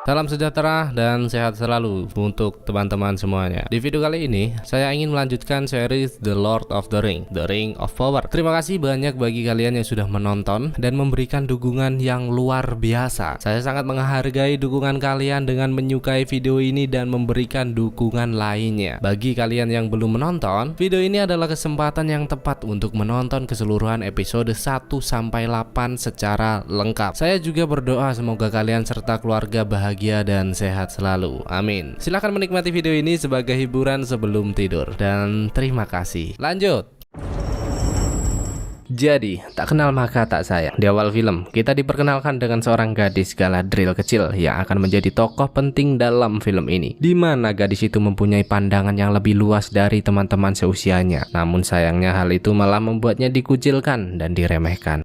Salam sejahtera dan sehat selalu untuk teman-teman semuanya. Di video kali ini, saya ingin melanjutkan series The Lord of the Ring, The Ring of Power. Terima kasih banyak bagi kalian yang sudah menonton dan memberikan dukungan yang luar biasa. Saya sangat menghargai dukungan kalian dengan menyukai video ini dan memberikan dukungan lainnya. Bagi kalian yang belum menonton, video ini adalah kesempatan yang tepat untuk menonton keseluruhan episode 1-8 secara lengkap. Saya juga berdoa semoga kalian serta keluarga bahagia dan sehat selalu. Amin. Silahkan menikmati video ini sebagai hiburan sebelum tidur. Dan terima kasih. Lanjut. Jadi, tak kenal maka tak sayang. Di awal film, kita diperkenalkan dengan seorang gadis Galadriel kecil yang akan menjadi tokoh penting dalam film ini. Di mana gadis itu mempunyai pandangan yang lebih luas dari teman-teman seusianya. Namun sayangnya hal itu malah membuatnya dikucilkan dan diremehkan.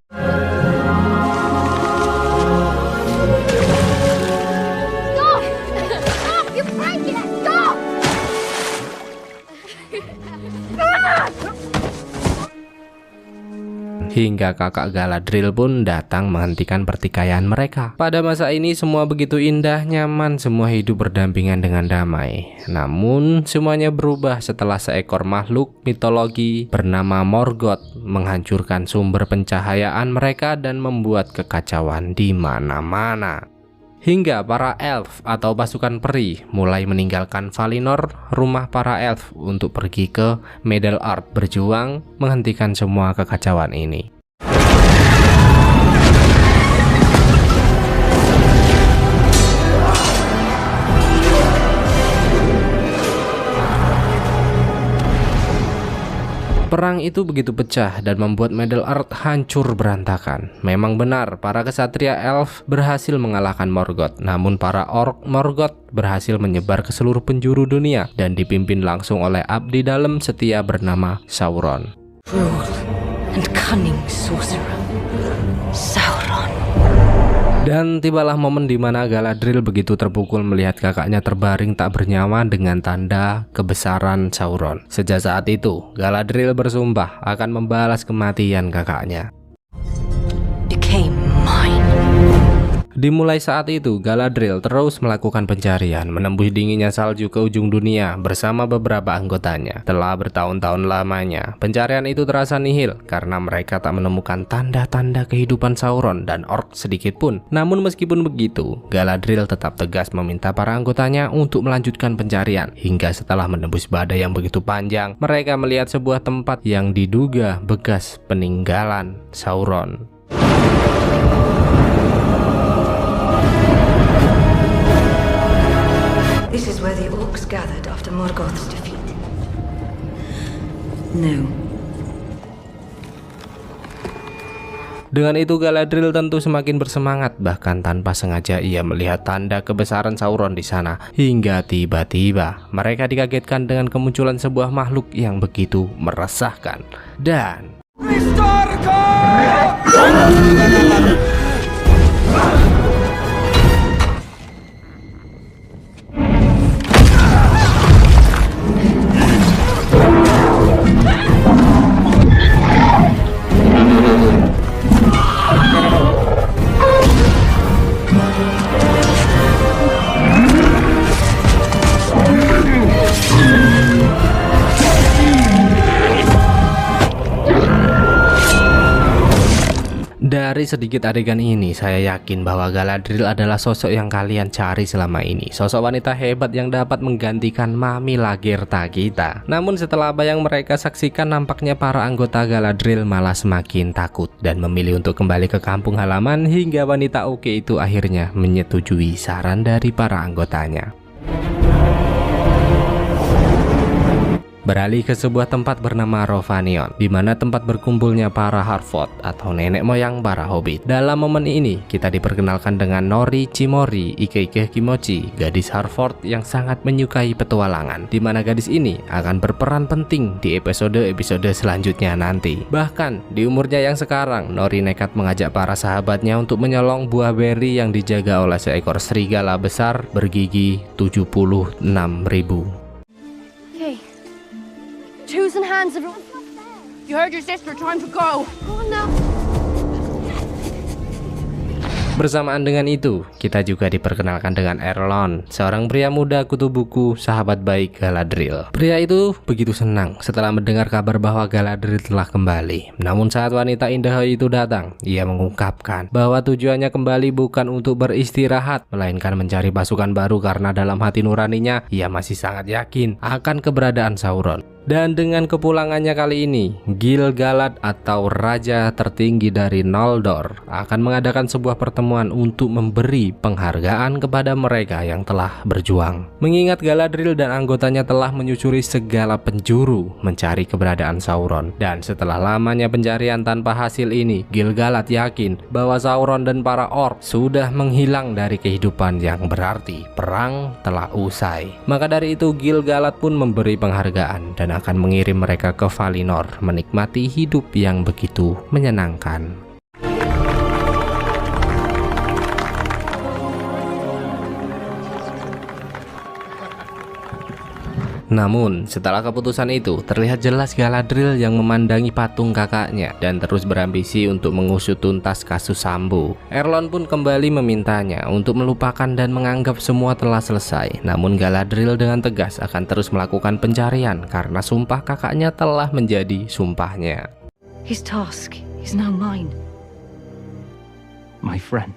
Hingga kakak Galadriel pun datang menghentikan pertikaian mereka. Pada masa ini semua begitu indah, nyaman, semua hidup berdampingan dengan damai. Namun semuanya berubah setelah seekor makhluk mitologi bernama Morgoth menghancurkan sumber pencahayaan mereka dan membuat kekacauan di mana-mana. Hingga para elf atau pasukan peri mulai meninggalkan Valinor, rumah para elf, untuk pergi ke Middle-earth berjuang menghentikan semua kekacauan ini. Perang itu begitu pecah dan membuat Middle-earth hancur berantakan. Memang benar, para kesatria elf berhasil mengalahkan Morgoth. Namun para orc Morgoth berhasil menyebar ke seluruh penjuru dunia dan dipimpin langsung oleh abdi dalam setia bernama Sauron. Cruel and cunning sorcerer, Sauron. Dan tibalah momen di mana Galadriel begitu terpukul melihat kakaknya terbaring tak bernyawa dengan tanda kebesaran Sauron. Sejak saat itu, Galadriel bersumpah akan membalas kematian kakaknya. Became mine. Dimulai saat itu, Galadriel terus melakukan pencarian, menembus dinginnya salju ke ujung dunia bersama beberapa anggotanya. Telah bertahun-tahun lamanya, pencarian itu terasa nihil karena mereka tak menemukan tanda-tanda kehidupan Sauron dan orc sedikit pun. Namun meskipun begitu, Galadriel tetap tegas meminta para anggotanya untuk melanjutkan pencarian. Hingga setelah menembus badai yang begitu panjang, mereka melihat sebuah tempat yang diduga bekas peninggalan Sauron. This is where the orcs gathered after Morgoth's defeat. No. Dengan itu Galadriel tentu semakin bersemangat, bahkan tanpa sengaja ia melihat tanda kebesaran Sauron di sana. Hingga tiba-tiba mereka dikagetkan dengan kemunculan sebuah makhluk yang begitu meresahkan. Dan dari sedikit adegan ini, saya yakin bahwa Galadriel adalah sosok yang kalian cari selama ini. Sosok wanita hebat yang dapat menggantikan Mami Lagertha kita. Namun setelah apa yang mereka saksikan, nampaknya para anggota Galadriel malah semakin takut dan memilih untuk kembali ke kampung halaman. Hingga wanita oke itu akhirnya menyetujui saran dari para anggotanya. Beralih ke sebuah tempat bernama Rhovanion, di mana tempat berkumpulnya para Harfoot atau nenek moyang para hobbit. Dalam momen ini, kita diperkenalkan dengan Nori Chimori Ikeike Kimochi, gadis Harfoot yang sangat menyukai petualangan, di mana gadis ini akan berperan penting di episode-episode selanjutnya nanti. Bahkan, di umurnya yang sekarang, Nori nekat mengajak para sahabatnya untuk menyolong buah beri yang dijaga oleh seekor serigala besar bergigi 76.000. Choosing hands, everyone. You heard your sister. Time to go. Go on now. Bersamaan dengan itu, kita juga diperkenalkan dengan Erlon, seorang pria muda kutu buku, sahabat baik Galadriel. Pria itu begitu senang setelah mendengar kabar bahwa Galadriel telah kembali. Namun saat wanita indah itu datang, ia mengungkapkan bahwa tujuannya kembali bukan untuk beristirahat, melainkan mencari pasukan baru karena dalam hati nuraninya, ia masih sangat yakin akan keberadaan Sauron. Dan dengan kepulangannya kali ini, Gil-galad atau Raja tertinggi dari Noldor akan mengadakan sebuah pertemuan untuk memberi penghargaan kepada mereka yang telah berjuang. Mengingat Galadriel dan anggotanya telah menyusuri segala penjuru mencari keberadaan Sauron. Dan setelah lamanya pencarian tanpa hasil ini, Gil-galad yakin bahwa Sauron dan para orc sudah menghilang dari kehidupan, yang berarti perang telah usai. Maka dari itu Gil-galad pun memberi penghargaan dan akan mengirim mereka ke Valinor menikmati hidup yang begitu menyenangkan. Namun, setelah keputusan itu, terlihat jelas Galadriel yang memandangi patung kakaknya dan terus berambisi untuk mengusut tuntas kasus Sambu. Erlon pun kembali memintanya untuk melupakan dan menganggap semua telah selesai. Namun Galadriel dengan tegas akan terus melakukan pencarian karena sumpah kakaknya telah menjadi sumpahnya. His task is now mine. My friend.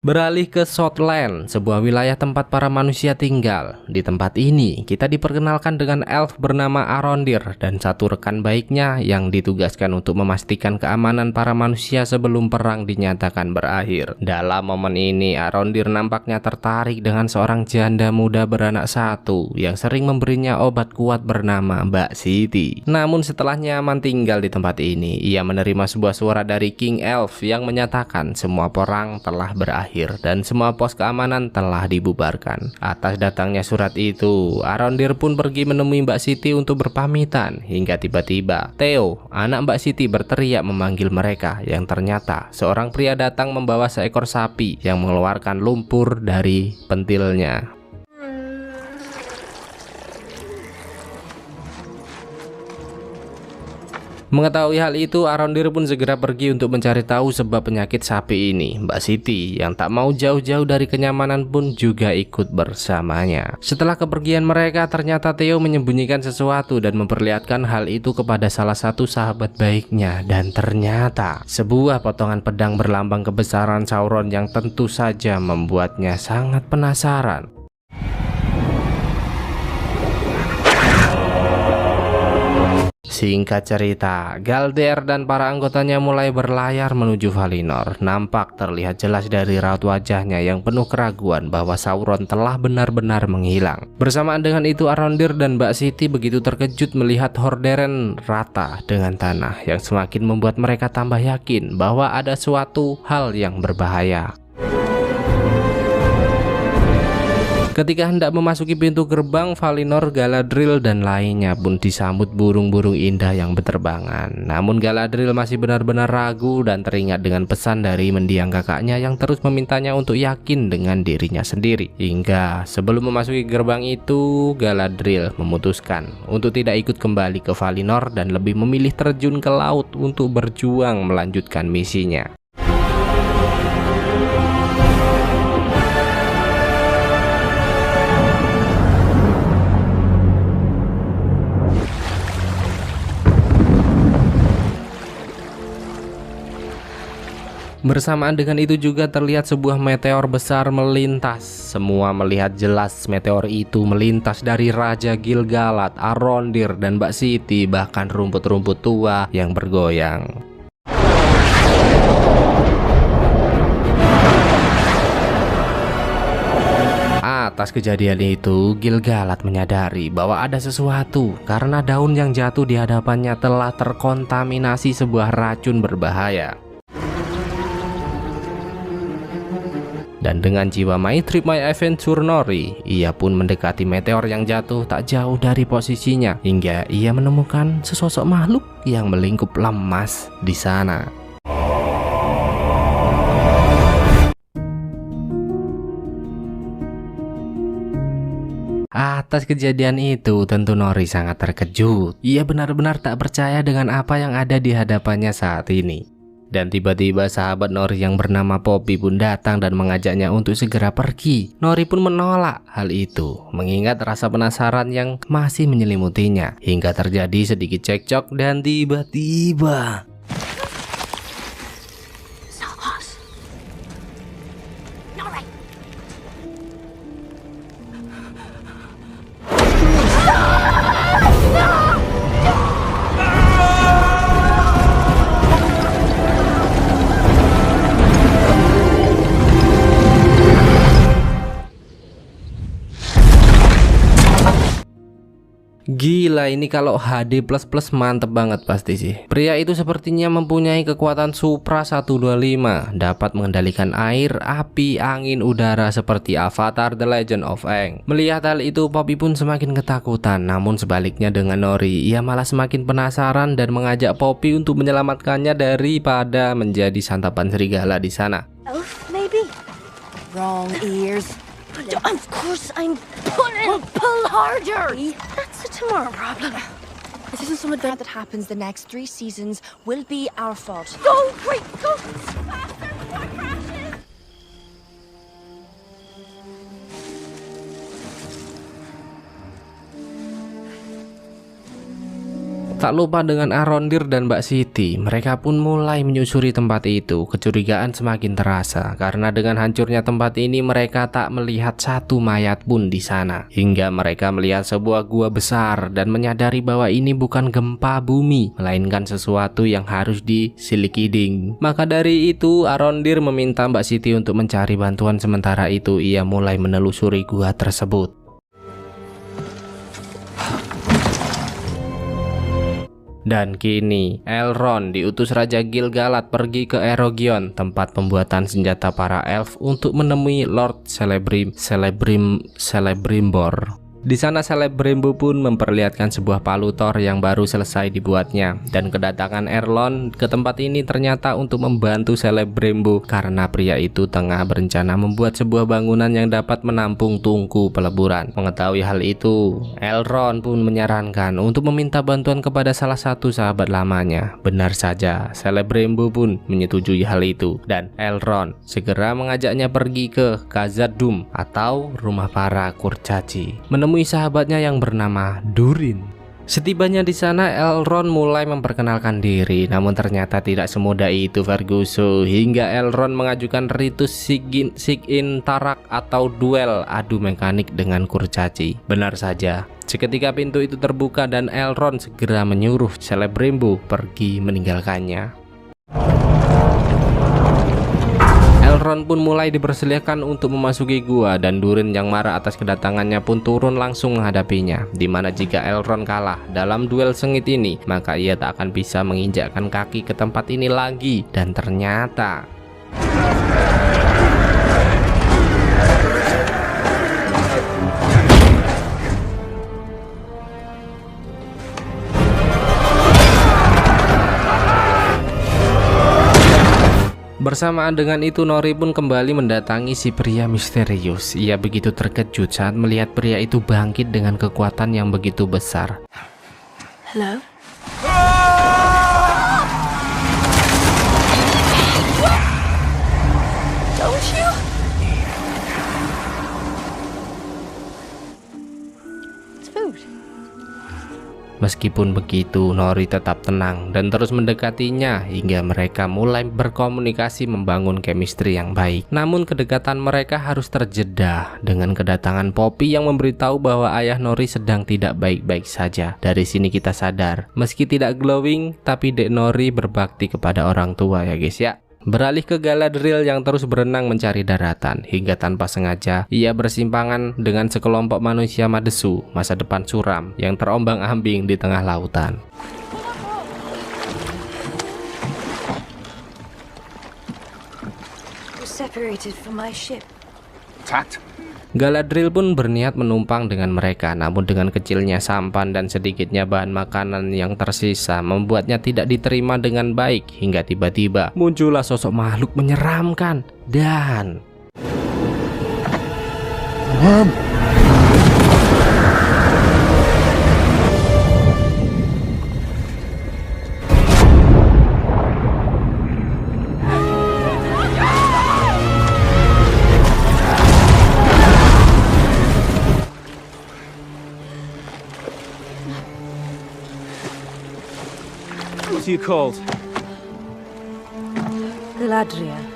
Beralih ke Southland, sebuah wilayah tempat para manusia tinggal. Di tempat ini, kita diperkenalkan dengan elf bernama Arondir dan satu rekan baiknya yang ditugaskan untuk memastikan keamanan para manusia sebelum perang dinyatakan berakhir. Dalam momen ini, Arondir nampaknya tertarik dengan seorang janda muda beranak satu yang sering memberinya obat kuat bernama Mbak Siti. Namun setelah nyaman tinggal di tempat ini, ia menerima sebuah suara dari King Elf yang menyatakan semua perang telah berakhir dan semua pos keamanan telah dibubarkan. Atas datangnya surat itu, Arondir pun pergi menemui Mbak Siti untuk berpamitan hingga tiba-tiba Theo, anak Mbak Siti, berteriak memanggil mereka, yang ternyata seorang pria datang membawa seekor sapi yang mengeluarkan lumpur dari pentilnya. Mengetahui hal itu, Arondir pun segera pergi untuk mencari tahu sebab penyakit sapi ini. Mbak Siti yang tak mau jauh-jauh dari kenyamanan pun juga ikut bersamanya. Setelah kepergian mereka, ternyata Theo menyembunyikan sesuatu dan memperlihatkan hal itu kepada salah satu sahabat baiknya. Dan ternyata sebuah potongan pedang berlambang kebesaran Sauron yang tentu saja membuatnya sangat penasaran. Singkat cerita, Galder dan para anggotanya mulai berlayar menuju Valinor. Nampak terlihat jelas dari raut wajahnya yang penuh keraguan bahwa Sauron telah benar-benar menghilang. Bersamaan dengan itu, Arondir dan Mbak Siti begitu terkejut melihat Horderen rata dengan tanah, yang semakin membuat mereka tambah yakin bahwa ada suatu hal yang berbahaya. Ketika hendak memasuki pintu gerbang Valinor, Galadriel dan lainnya pun disambut burung-burung indah yang berterbangan. Namun Galadriel masih benar-benar ragu dan teringat dengan pesan dari mendiang kakaknya yang terus memintanya untuk yakin dengan dirinya sendiri. Hingga sebelum memasuki gerbang itu, Galadriel memutuskan untuk tidak ikut kembali ke Valinor dan lebih memilih terjun ke laut untuk berjuang melanjutkan misinya. Bersamaan dengan itu juga terlihat sebuah meteor besar melintas. Semua melihat jelas meteor itu melintas dari Raja Gil-galad, Arondir, dan Mbak Siti, bahkan rumput-rumput tua yang bergoyang. Atas kejadian itu, Gil-galad menyadari bahwa ada sesuatu karena daun yang jatuh di hadapannya telah terkontaminasi sebuah racun berbahaya. Dan dengan jiwa My Trip My Adventure Nori, ia pun mendekati meteor yang jatuh tak jauh dari posisinya hingga ia menemukan sesosok makhluk yang melingkup lemas di sana. Atas kejadian itu, tentu Nori sangat terkejut. Ia benar-benar tak percaya dengan apa yang ada di hadapannya saat ini. Dan tiba-tiba sahabat Nori yang bernama Poppy pun datang dan mengajaknya untuk segera pergi. Nori pun menolak hal itu, mengingat rasa penasaran yang masih menyelimutinya. Hingga terjadi sedikit cekcok dan tiba-tiba gila, ini kalau HD++ mantep banget pasti sih. Pria itu sepertinya mempunyai kekuatan Supra 125, dapat mengendalikan air, api, angin, udara seperti Avatar The Legend of Aang. Melihat hal itu, Poppy pun semakin ketakutan. Namun sebaliknya dengan Nori, ia malah semakin penasaran dan mengajak Poppy untuk menyelamatkannya daripada menjadi santapan serigala di sana. Elf, maybe? Wrong ears. Of course I'm pulling. Well, pull harder. That's a tomorrow problem. This isn't some event that happens the next 3 seasons will be our fault. Go, quick, go faster before it crashes. Tak lupa dengan Arondir dan Mbak Siti, mereka pun mulai menyusuri tempat itu. Kecurigaan semakin terasa karena dengan hancurnya tempat ini mereka tak melihat satu mayat pun di sana. Hingga mereka melihat sebuah gua besar dan menyadari bahwa ini bukan gempa bumi, melainkan sesuatu yang harus disilikiding. Maka dari itu Arondir meminta Mbak Siti untuk mencari bantuan. Sementara itu ia mulai menelusuri gua tersebut. Dan kini Elrond diutus Raja Gil-galad pergi ke Erogion, tempat pembuatan senjata para elf, untuk menemui Lord Celebrimbor. Di sana Celebrimbor pun memperlihatkan sebuah palu Thor yang baru selesai dibuatnya. Dan kedatangan Elrond ke tempat ini ternyata untuk membantu Celebrimbor karena pria itu tengah berencana membuat sebuah bangunan yang dapat menampung tungku peleburan. Mengetahui hal itu, Elrond pun menyarankan untuk meminta bantuan kepada salah satu sahabat lamanya. Benar saja, Celebrimbor pun menyetujui hal itu dan Elrond segera mengajaknya pergi ke Khazad-dûm atau rumah para kurcaci, menemui sahabatnya yang bernama Durin. Setibanya di sana, Elrond mulai memperkenalkan diri, namun ternyata tidak semudah itu Ferguson, hingga Elrond mengajukan ritus Sigin Tarak atau duel adu mekanik dengan kurcaci. Benar saja, seketika pintu itu terbuka dan Elrond segera menyuruh Celebrimbor pergi meninggalkannya. Elrond pun mulai dipersilakan untuk memasuki gua dan Durin yang marah atas kedatangannya pun turun langsung menghadapinya. Dimana jika Elrond kalah dalam duel sengit ini, maka ia tak akan bisa menginjakkan kaki ke tempat ini lagi. Dan ternyata bersamaan dengan itu, Nori pun kembali mendatangi si pria misterius. Ia begitu terkejut saat melihat pria itu bangkit dengan kekuatan yang begitu besar. Hello? Don't you? It's food. Meskipun begitu, Nori tetap tenang dan terus mendekatinya hingga mereka mulai berkomunikasi membangun chemistry yang baik. Namun kedekatan mereka harus terjeda dengan kedatangan Poppy yang memberitahu bahwa ayah Nori sedang tidak baik-baik saja. Dari sini kita sadar, meski tidak glowing, tapi Dek Nori berbakti kepada orang tua ya guys ya. Beralih ke Galadriel yang terus berenang mencari daratan, hingga tanpa sengaja ia bersimpangan dengan sekelompok manusia madesu masa depan suram yang terombang-ambing di tengah lautan. We're separated from my ship. Attacked? Galadriel pun berniat menumpang dengan mereka, namun dengan kecilnya sampan dan sedikitnya bahan makanan yang tersisa membuatnya tidak diterima dengan baik, hingga tiba-tiba muncullah sosok makhluk menyeramkan dan What are you called? Galadriel.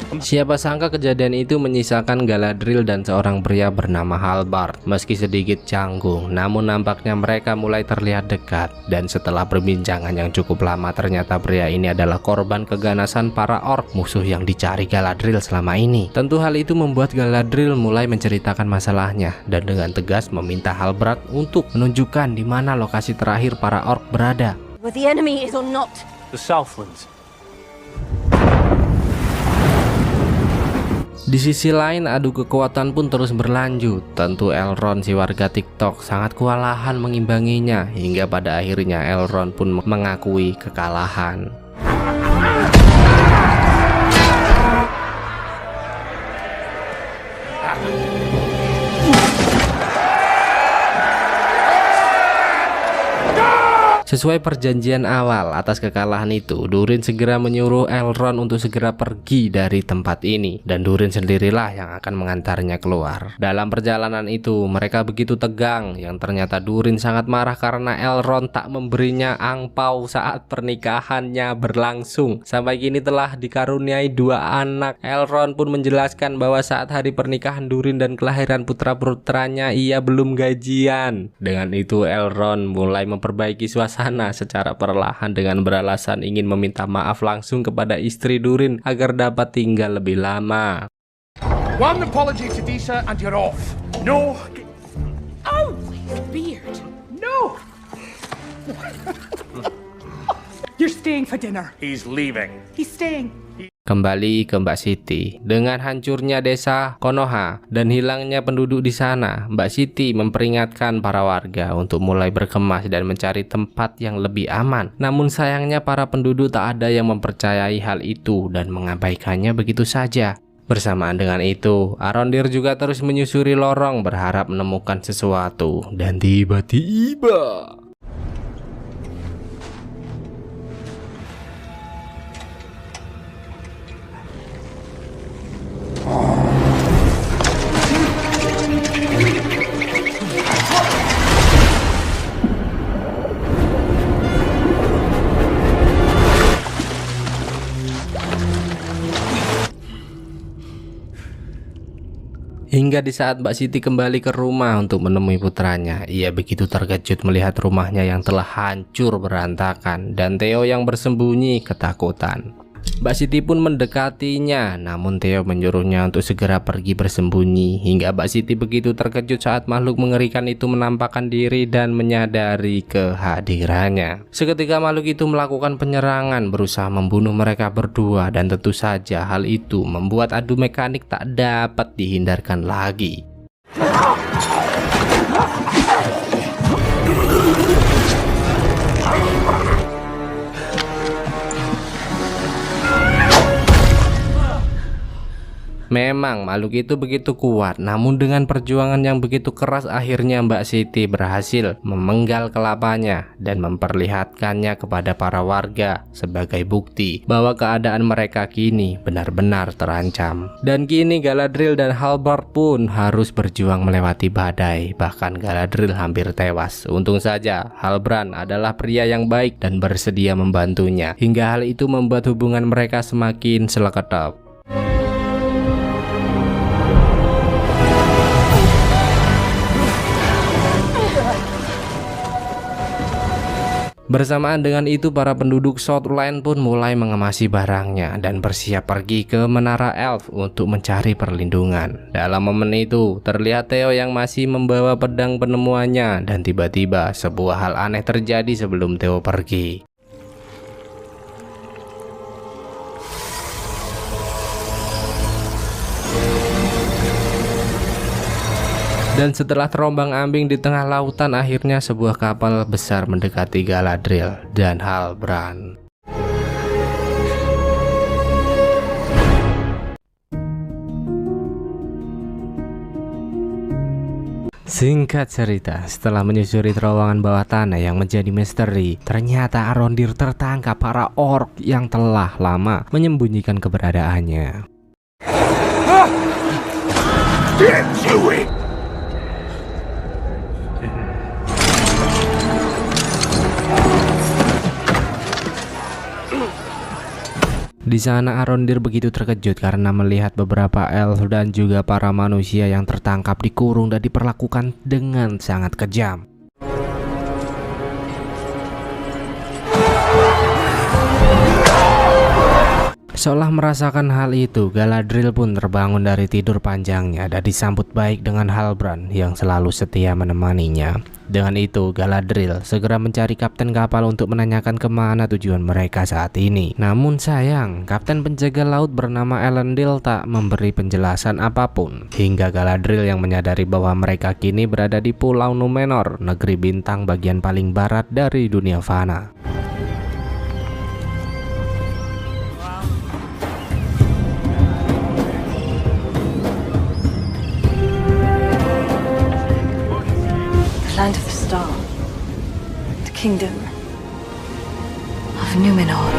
Siapa sangka kejadian itu menyisakan Galadriel dan seorang pria bernama Halbard. Meski sedikit canggung, namun nampaknya mereka mulai terlihat dekat. Dan setelah perbincangan yang cukup lama, ternyata pria ini adalah korban keganasan para orc, musuh yang dicari Galadriel selama ini. Tentu hal itu membuat Galadriel mulai menceritakan masalahnya dan dengan tegas meminta Halbard untuk menunjukkan di mana lokasi terakhir para orc berada. Where the enemy is or not. The Southlands. Di sisi lain, adu kekuatan pun terus berlanjut. Tentu Elrond, si warga TikTok, sangat kewalahan mengimbanginya, hingga pada akhirnya Elrond pun mengakui kekalahan. Sesuai perjanjian awal, atas kekalahan itu, Durin segera menyuruh Elrond untuk segera pergi dari tempat ini, dan Durin sendirilah yang akan mengantarnya keluar. Dalam perjalanan itu, mereka begitu tegang, yang ternyata Durin sangat marah karena Elrond tak memberinya angpau saat pernikahannya berlangsung. Sampai kini telah dikaruniai 2 anak. Elrond pun menjelaskan bahwa saat hari pernikahan Durin dan kelahiran putra-putranya, ia belum gajian. Dengan itu, Elrond mulai memperbaiki suasana secara perlahan dengan beralasan ingin meminta maaf langsung kepada istri Durin agar dapat tinggal lebih lama. One apology to Disa and you're off. No. Oh, his beard. No. You're staying for dinner. He's leaving. He's staying. Kembali ke Mbak Siti. Dengan hancurnya desa Konoha dan hilangnya penduduk di sana, Mbak Siti memperingatkan para warga untuk mulai berkemas dan mencari tempat yang lebih aman. Namun sayangnya para penduduk tak ada yang mempercayai hal itu dan mengabaikannya begitu saja. Bersamaan dengan itu, Arondir juga terus menyusuri lorong berharap menemukan sesuatu. Dan tiba-tiba hingga di saat Mbak Siti kembali ke rumah untuk menemui putranya, ia begitu terkejut melihat rumahnya yang telah hancur berantakan dan Theo yang bersembunyi ketakutan. Mbak Siti pun mendekatinya, namun Theo menyuruhnya untuk segera pergi bersembunyi, hingga Mbak Siti begitu terkejut saat makhluk mengerikan itu menampakkan diri dan menyadari kehadirannya. Seketika makhluk itu melakukan penyerangan, berusaha membunuh mereka berdua, dan tentu saja hal itu membuat adu mekanik tak dapat dihindarkan lagi. Memang makhluk itu begitu kuat, namun dengan perjuangan yang begitu keras akhirnya Mbak Siti berhasil memenggal kelapanya dan memperlihatkannya kepada para warga sebagai bukti bahwa keadaan mereka kini benar-benar terancam. Dan kini Galadriel dan Halbard pun harus berjuang melewati badai, bahkan Galadriel hampir tewas. Untung saja Halbrand adalah pria yang baik dan bersedia membantunya, hingga hal itu membuat hubungan mereka semakin seleketap. Bersamaan dengan itu, para penduduk Southland pun mulai mengemasi barangnya dan bersiap pergi ke Menara Elf untuk mencari perlindungan. Dalam momen itu, terlihat Theo yang masih membawa pedang penemuannya, dan tiba-tiba sebuah hal aneh terjadi sebelum Theo pergi. Dan setelah terombang-ambing di tengah lautan, akhirnya sebuah kapal besar mendekati Galadriel dan Halbrand. Singkat cerita, setelah menyusuri terowongan bawah tanah yang menjadi misteri, ternyata Arondir tertangkap para orc yang telah lama menyembunyikan keberadaannya. Get to it! Di sana Arondir begitu terkejut karena melihat beberapa elf dan juga para manusia yang tertangkap, dikurung dan diperlakukan dengan sangat kejam. Seolah merasakan hal itu, Galadriel pun terbangun dari tidur panjangnya dan disambut baik dengan Halbrand yang selalu setia menemaninya. Dengan itu, Galadriel segera mencari kapten kapal untuk menanyakan kemana tujuan mereka saat ini. Namun sayang, kapten penjaga laut bernama Elendil tak memberi penjelasan apapun. Hingga Galadriel yang menyadari bahwa mereka kini berada di Pulau Númenor, negeri bintang bagian paling barat dari dunia fana. Land of the Star. The Kingdom of Númenor.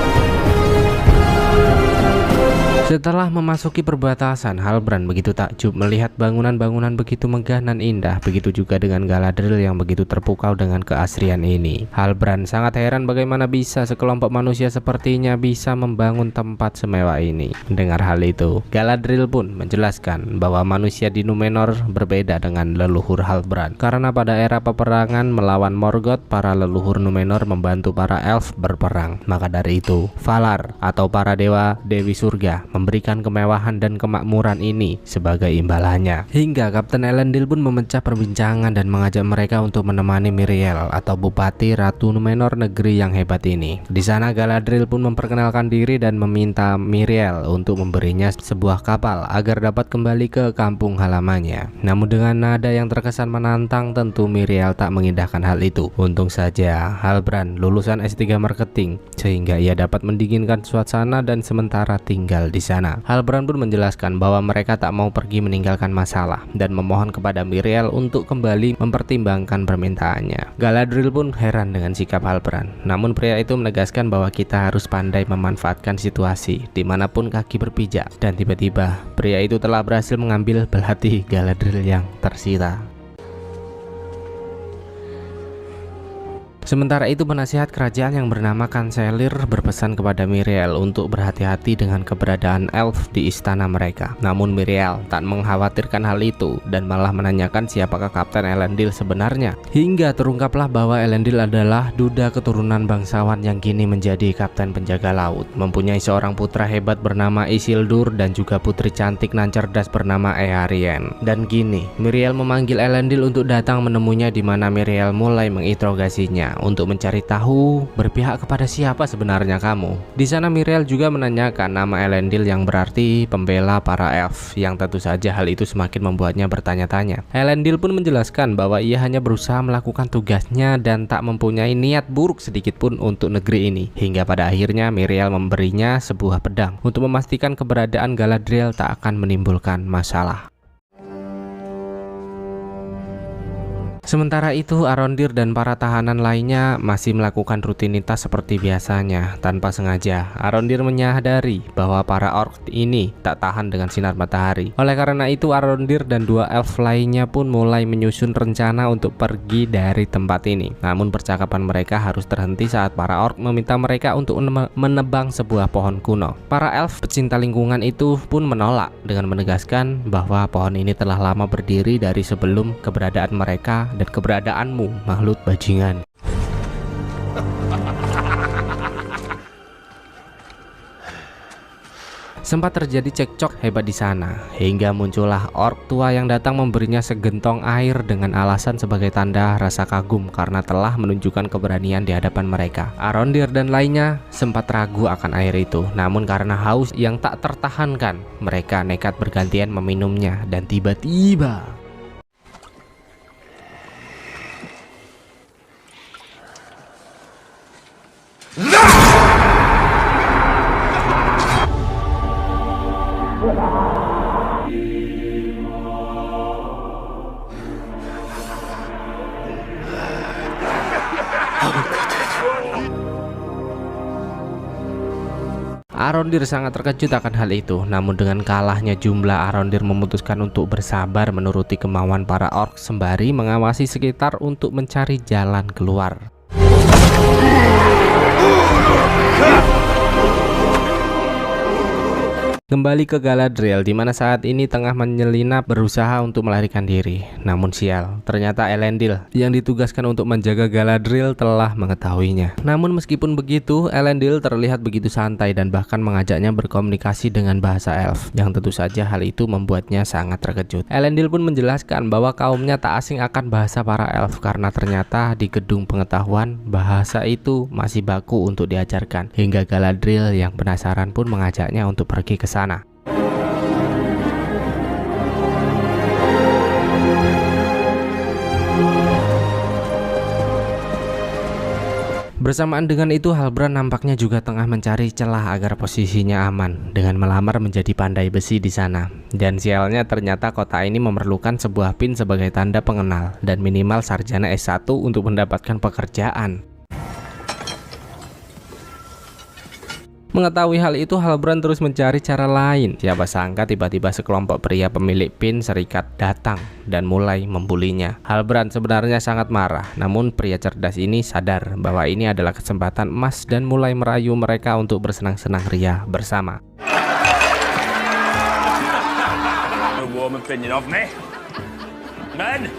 Setelah memasuki perbatasan, Halbrand begitu takjub melihat bangunan-bangunan begitu megah dan indah. Begitu juga dengan Galadriel yang begitu terpukau dengan keasrian ini. Halbrand sangat heran bagaimana bisa sekelompok manusia sepertinya bisa membangun tempat semewah ini. Dengar hal itu, Galadriel pun menjelaskan bahwa manusia di Númenor berbeda dengan leluhur Halbrand. Karena pada era peperangan melawan Morgoth, para leluhur Númenor membantu para elf berperang. Maka dari itu, Valar atau para dewa Dewi Surga memberikan kemewahan dan kemakmuran ini sebagai imbalannya. Hingga Kapten Elendil pun memecah perbincangan dan mengajak mereka untuk menemani Miriel atau Bupati Ratu Númenor, negeri yang hebat ini. Di sana Galadriel pun memperkenalkan diri dan meminta Miriel untuk memberinya sebuah kapal agar dapat kembali ke kampung halamannya. Namun dengan nada yang terkesan menantang, tentu Miriel tak mengindahkan hal itu. Untung saja Halbrand lulusan S3 Marketing sehingga ia dapat mendinginkan suasana dan sementara tinggal di sana. Halbrand pun menjelaskan bahwa mereka tak mau pergi meninggalkan masalah dan memohon kepada Miriel untuk kembali mempertimbangkan permintaannya. Galadriel pun heran dengan sikap Halbrand. Namun pria itu menegaskan bahwa kita harus pandai memanfaatkan situasi dimanapun kaki berpijak. Dan tiba-tiba pria itu telah berhasil mengambil belati Galadriel yang tersisa. Sementara itu penasihat kerajaan yang bernama Kanselir berpesan kepada Miriel untuk berhati-hati dengan keberadaan elf di istana mereka. Namun Miriel tak mengkhawatirkan hal itu dan malah menanyakan siapakah Kapten Elendil sebenarnya. Hingga terungkaplah bahwa Elendil adalah duda keturunan bangsawan yang kini menjadi kapten penjaga laut. Mempunyai seorang putra hebat bernama Isildur dan juga putri cantik nan cerdas bernama Earien. Dan kini Miriel memanggil Elendil untuk datang menemuinya, di mana Miriel mulai menginterogasinya untuk mencari tahu berpihak kepada siapa sebenarnya kamu. Di sana Miriel juga menanyakan nama Elendil yang berarti pembela para elf, yang tentu saja hal itu semakin membuatnya bertanya-tanya. Elendil pun menjelaskan bahwa ia hanya berusaha melakukan tugasnya dan tak mempunyai niat buruk sedikit pun untuk negeri ini. Hingga pada akhirnya Miriel memberinya sebuah pedang untuk memastikan keberadaan Galadriel tak akan menimbulkan masalah. Sementara itu Arondir dan para tahanan lainnya masih melakukan rutinitas seperti biasanya. Tanpa sengaja Arondir menyadari bahwa para orc ini tak tahan dengan sinar matahari. Oleh karena itu Arondir dan dua elf lainnya pun mulai menyusun rencana untuk pergi dari tempat ini. Namun percakapan mereka harus terhenti saat para orc meminta mereka untuk menebang sebuah pohon kuno. Para elf pecinta lingkungan itu pun menolak dengan menegaskan bahwa pohon ini telah lama berdiri dari sebelum keberadaan mereka dan keberadaanmu, makhluk bajingan. Sempat terjadi cekcok hebat di sana, hingga muncullah orc tua yang datang memberinya segentong air dengan alasan sebagai tanda rasa kagum karena telah menunjukkan keberanian di hadapan mereka. Arondir dan lainnya sempat ragu akan air itu, namun karena haus yang tak tertahankan, mereka nekat bergantian meminumnya. Dan tiba-tiba Arondir sangat terkejut akan hal itu. Namun dengan kalahnya jumlah, Arondir memutuskan untuk bersabar menuruti kemauan para orc sembari mengawasi sekitar untuk mencari jalan keluar. Kembali ke Galadriel di mana saat ini tengah menyelinap berusaha untuk melarikan diri. Namun sial, ternyata Elendil yang ditugaskan untuk menjaga Galadriel telah mengetahuinya. Namun meskipun begitu, Elendil terlihat begitu santai dan bahkan mengajaknya berkomunikasi dengan bahasa elf, yang tentu saja hal itu membuatnya sangat terkejut. Elendil pun menjelaskan bahwa kaumnya tak asing akan bahasa para elf karena ternyata di gedung pengetahuan bahasa itu masih baku untuk diajarkan. Hingga Galadriel yang penasaran pun mengajaknya untuk pergi ke sana. Bersamaan dengan itu, Halbrand nampaknya juga tengah mencari celah agar posisinya aman dengan melamar menjadi pandai besi di sana. Dan sialnya ternyata kota ini memerlukan sebuah pin sebagai tanda pengenal dan minimal sarjana S1 untuk mendapatkan pekerjaan. Mengetahui hal itu, Halbrand terus mencari cara lain. Siapa sangka tiba-tiba sekelompok pria pemilik pin serikat datang dan mulai membulinya. Halbrand sebenarnya sangat marah, namun pria cerdas ini sadar bahwa ini adalah kesempatan emas dan mulai merayu mereka untuk bersenang-senang ria bersama. A warm opinion of me. Men.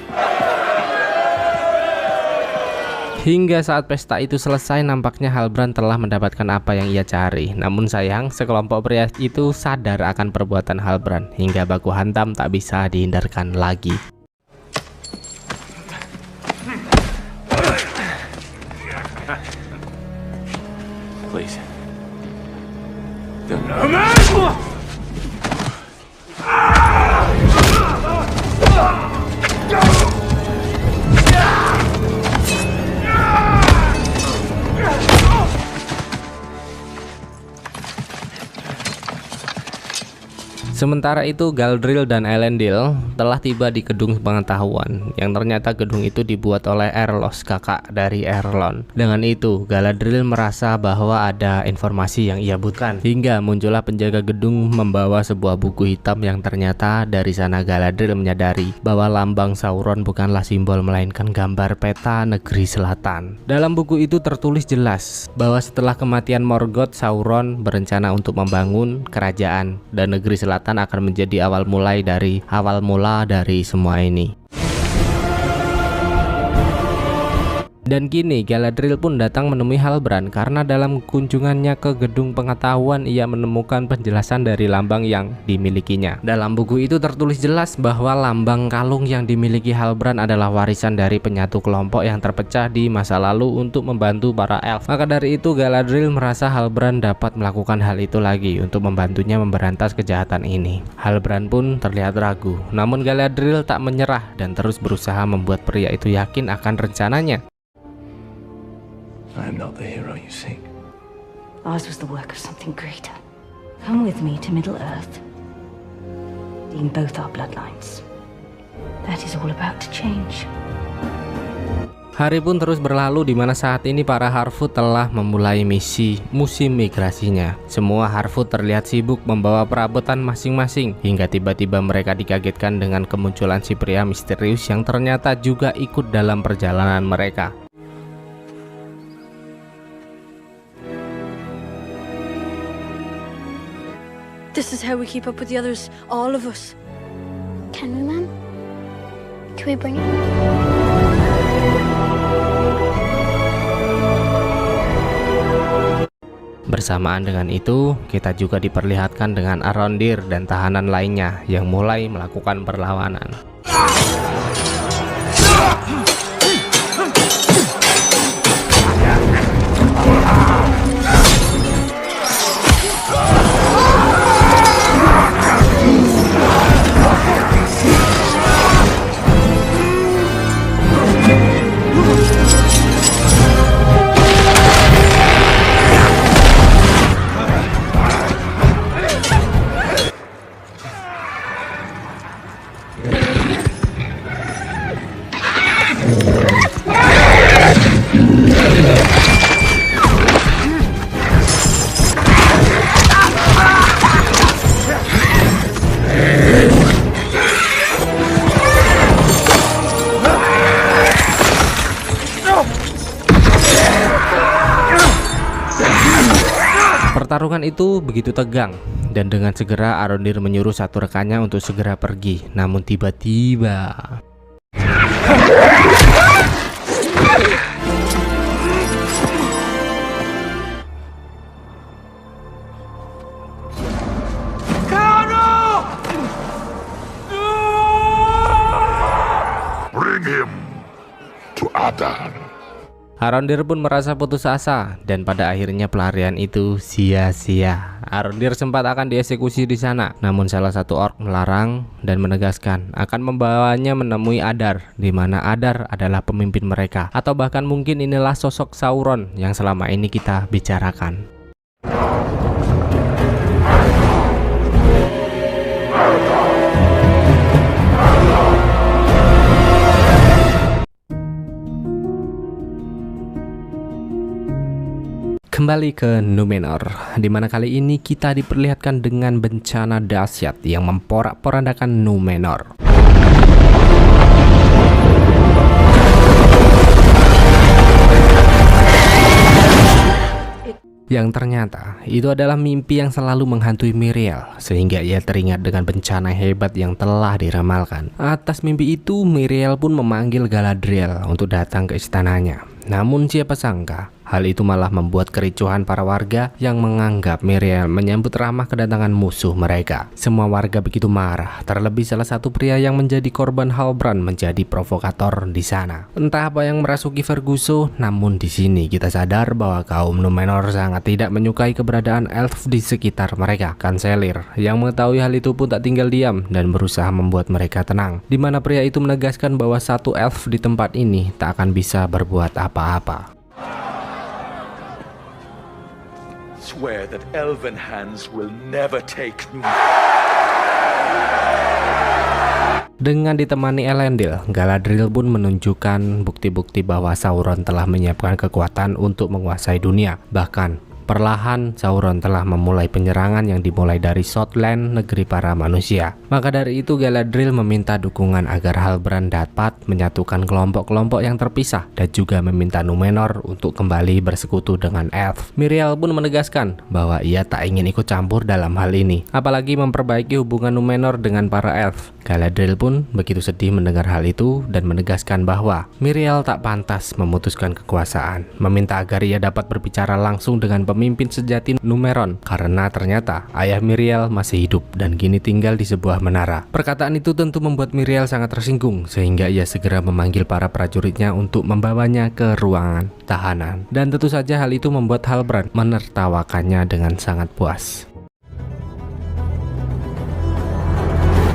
Hingga saat pesta itu selesai, nampaknya Halbrand telah mendapatkan apa yang ia cari. Namun sayang, sekelompok pria itu sadar akan perbuatan Halbrand hingga baku hantam tak bisa dihindarkan lagi. Please. Sementara itu, Galadriel dan Elendil telah tiba di gedung pengetahuan yang ternyata gedung itu dibuat oleh Erlos, kakak dari Erlon. Dengan itu, Galadriel merasa bahwa ada informasi yang ia butuhkan. Hingga muncullah penjaga gedung membawa sebuah buku hitam yang ternyata dari sana Galadriel menyadari bahwa lambang Sauron bukanlah simbol melainkan gambar peta negeri selatan. Dalam buku itu tertulis jelas bahwa setelah kematian Morgoth, Sauron berencana untuk membangun kerajaan dan negeri selatan akan menjadi awal mula dari semua ini. Dan kini Galadriel pun datang menemui Halbrand karena dalam kunjungannya ke gedung pengetahuan ia menemukan penjelasan dari lambang yang dimilikinya. Dalam buku itu tertulis jelas bahwa lambang kalung yang dimiliki Halbrand adalah warisan dari penyatu kelompok yang terpecah di masa lalu untuk membantu para elf. Maka dari itu Galadriel merasa Halbrand dapat melakukan hal itu lagi untuk membantunya memberantas kejahatan ini. Halbrand pun terlihat ragu, namun Galadriel tak menyerah dan terus berusaha membuat pria itu yakin akan rencananya. I am not the hero you seek. Ours was the work of something greater. Come with me to Middle-earth. Redeem both our bloodlines. That is all about to change. Hari pun terus berlalu di mana saat ini para Harfoot telah memulai musim migrasinya. Semua Harfoot terlihat sibuk membawa perabotan masing-masing hingga tiba-tiba mereka dikagetkan dengan kemunculan si pria misterius yang ternyata juga ikut dalam perjalanan mereka. This is how we keep up with the others, all of us. Can we, Mum? Can we bring it? Bersamaan dengan itu, kita juga diperlihatkan dengan Arondir dan tahanan lainnya yang mulai melakukan perlawanan. Pertarungan itu begitu tegang, dan dengan segera Arondir menyuruh satu rekannya untuk segera pergi. Namun tiba-tiba Bring him to Adan. Arondir pun merasa putus asa, dan pada akhirnya pelarian itu sia-sia. Arondir sempat akan dieksekusi di sana, namun salah satu orc melarang dan menegaskan akan membawanya menemui Adar, di mana Adar adalah pemimpin mereka, atau bahkan mungkin inilah sosok Sauron yang selama ini kita bicarakan. Kembali ke Numenor, di mana kali ini kita diperlihatkan dengan bencana dahsyat yang memporak-porandakan Numenor. Yang ternyata itu adalah mimpi yang selalu menghantui Miriel, sehingga ia teringat dengan bencana hebat yang telah diramalkan. Atas mimpi itu, Miriel pun memanggil Galadriel untuk datang ke istananya. Namun siapa sangka, hal itu malah membuat kericuhan para warga yang menganggap Miriel menyambut ramah kedatangan musuh mereka. Semua warga begitu marah, terlebih salah satu pria yang menjadi korban Halbrand menjadi provokator di sana. Entah apa yang merasuki Ferguso, namun di sini kita sadar bahwa kaum Numenor sangat tidak menyukai keberadaan elf di sekitar mereka. Kanselir yang mengetahui hal itu pun tak tinggal diam dan berusaha membuat mereka tenang, di mana pria itu menegaskan bahwa satu elf di tempat ini tak akan bisa berbuat apa-apa. Swear that elven hands will never take Dengan ditemani Elendil, Galadriel pun menunjukkan bukti-bukti bahwa Sauron telah menyiapkan kekuatan untuk menguasai dunia. Bahkan perlahan Sauron telah memulai penyerangan yang dimulai dari Southland, negeri para manusia. Maka dari itu Galadriel meminta dukungan agar Halbrand dapat menyatukan kelompok-kelompok yang terpisah dan juga meminta Numenor untuk kembali bersekutu dengan elf. Miriel pun menegaskan bahwa ia tak ingin ikut campur dalam hal ini, apalagi memperbaiki hubungan Numenor dengan para elf. Galadriel pun begitu sedih mendengar hal itu dan menegaskan bahwa Miriel tak pantas memutuskan kekuasaan, meminta agar ia dapat berbicara langsung dengan pemimpin sejati Numenor, karena ternyata ayah Miriel masih hidup dan kini tinggal di sebuah menara. Perkataan itu tentu membuat Miriel sangat tersinggung, sehingga ia segera memanggil para prajuritnya untuk membawanya ke ruangan tahanan. Dan tentu saja hal itu membuat Halbrand menertawakannya dengan sangat puas.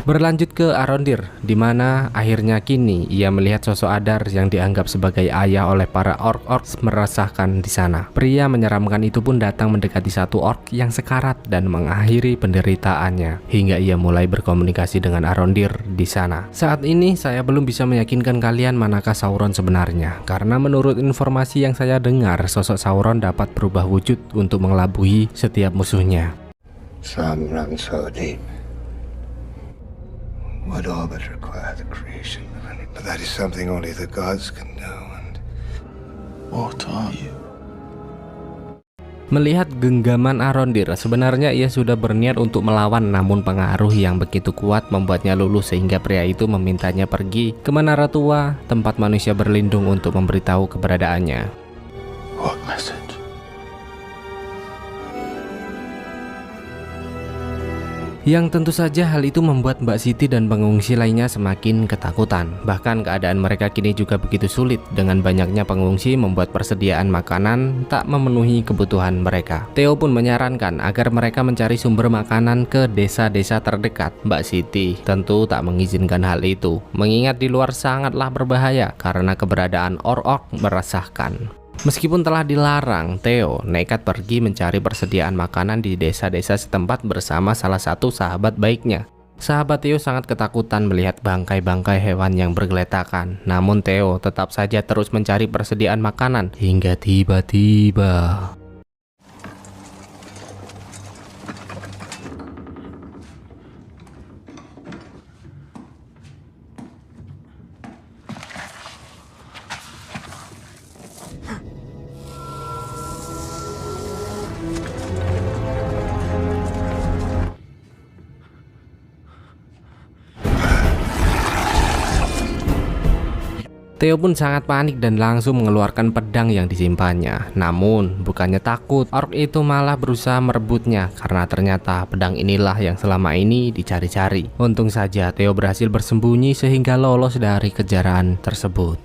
Berlanjut ke Arondir, di mana akhirnya kini ia melihat sosok Adar yang dianggap sebagai ayah oleh para orc meresahkan di sana. Pria menyeramkan itu pun datang mendekati satu orc yang sekarat dan mengakhiri penderitaannya, hingga ia mulai berkomunikasi dengan Arondir di sana. Saat ini saya belum bisa meyakinkan kalian manakah Sauron sebenarnya, karena menurut informasi yang saya dengar, sosok Sauron dapat berubah wujud untuk mengelabui setiap musuhnya. Some run so deep. Would all but require the creation of any, but that is something only the gods can do. And what are you? Melihat genggaman Arondir, sebenarnya ia sudah berniat untuk melawan, namun pengaruh yang begitu kuat membuatnya luluh sehingga pria itu memintanya pergi ke menara tua, tempat manusia berlindung, untuk memberitahu keberadaannya. What message? Yang tentu saja hal itu membuat Mbak Siti dan pengungsi lainnya semakin ketakutan. Bahkan keadaan mereka kini juga begitu sulit. Dengan banyaknya pengungsi membuat persediaan makanan tak memenuhi kebutuhan mereka. Theo pun menyarankan agar mereka mencari sumber makanan ke desa-desa terdekat. Mbak Siti tentu tak mengizinkan hal itu, mengingat di luar sangatlah berbahaya karena keberadaan orc meresahkan. Meskipun telah dilarang, Theo nekat pergi mencari persediaan makanan di desa-desa setempat bersama salah satu sahabat baiknya. Sahabat Theo sangat ketakutan melihat bangkai-bangkai hewan yang bergeletakan. Namun Theo tetap saja terus mencari persediaan makanan hingga tiba-tiba Theo pun sangat panik dan langsung mengeluarkan pedang yang disimpannya. Namun bukannya takut, orc itu malah berusaha merebutnya karena ternyata pedang inilah yang selama ini dicari-cari. Untung saja Theo berhasil bersembunyi sehingga lolos dari kejaran tersebut.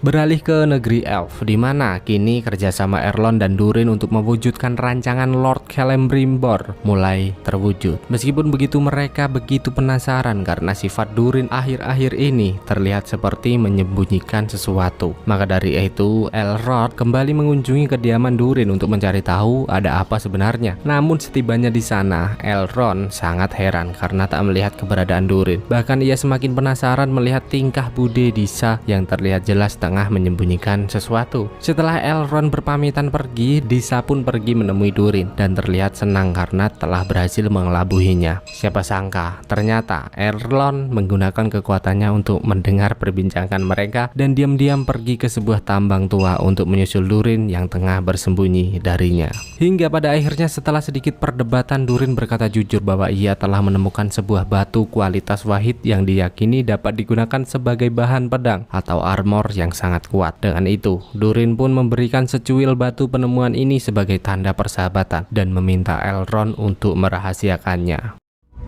Beralih ke negeri Elf, di mana kini kerjasama Erlon dan Durin untuk mewujudkan rancangan Lord Celebrimbor mulai terwujud. Meskipun begitu, mereka begitu penasaran karena sifat Durin akhir-akhir ini terlihat seperti menyembunyikan sesuatu. Maka dari itu, Elrond kembali mengunjungi kediaman Durin untuk mencari tahu ada apa sebenarnya. Namun setibanya di sana, Elrond sangat heran karena tak melihat keberadaan Durin. Bahkan ia semakin penasaran melihat tingkah Bude Disa yang terlihat jelas tengah menyembunyikan sesuatu. Setelah Elrond berpamitan pergi, Disa pun pergi menemui Durin dan terlihat senang karena telah berhasil mengelabuhinya. Siapa sangka ternyata Elrond menggunakan kekuatannya untuk mendengar perbincangan mereka dan diam-diam pergi ke sebuah tambang tua untuk menyusul Durin yang tengah bersembunyi darinya. Hingga pada akhirnya setelah sedikit perdebatan, Durin berkata jujur bahwa ia telah menemukan sebuah batu kualitas wahid yang diyakini dapat digunakan sebagai bahan pedang atau armor yang sangat kuat. Dengan itu, Durin pun memberikan secuil batu penemuan ini sebagai tanda persahabatan dan meminta Elrond untuk merahasiakannya.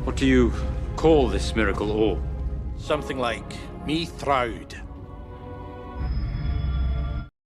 What do you call this miracle orb? Something like Mithraud.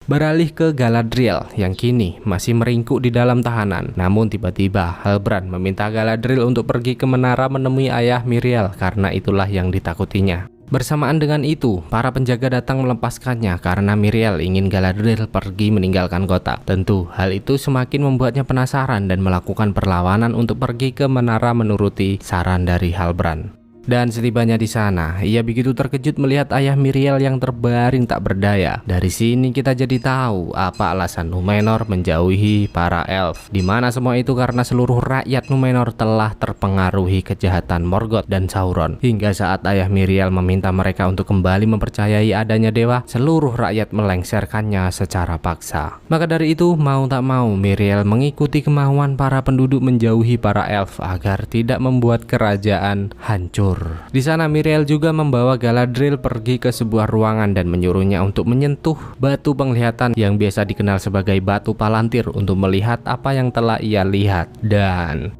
Beralih ke Galadriel yang kini masih meringkuk di dalam tahanan. Namun tiba-tiba Halbrand meminta Galadriel untuk pergi ke menara menemui ayah Miriel karena itulah yang ditakutinya. Bersamaan dengan itu, para penjaga datang melepaskannya karena Miriel ingin Galadriel pergi meninggalkan kota. Tentu, hal itu semakin membuatnya penasaran dan melakukan perlawanan untuk pergi ke menara menuruti saran dari Halbrand. Dan setibanya di sana, ia begitu terkejut melihat ayah Miriel yang terbaring tak berdaya. Dari sini kita jadi tahu apa alasan Númenor menjauhi para elf, di mana semua itu karena seluruh rakyat Númenor telah terpengaruhi kejahatan Morgoth dan Sauron. Hingga saat ayah Miriel meminta mereka untuk kembali mempercayai adanya dewa, seluruh rakyat melengsarkannya secara paksa. Maka dari itu, mau tak mau Miriel mengikuti kemauan para penduduk menjauhi para elf agar tidak membuat kerajaan hancur. Di sana Miriel juga membawa Galadriel pergi ke sebuah ruangan dan menyuruhnya untuk menyentuh batu penglihatan yang biasa dikenal sebagai batu Palantir untuk melihat apa yang telah ia lihat. Dan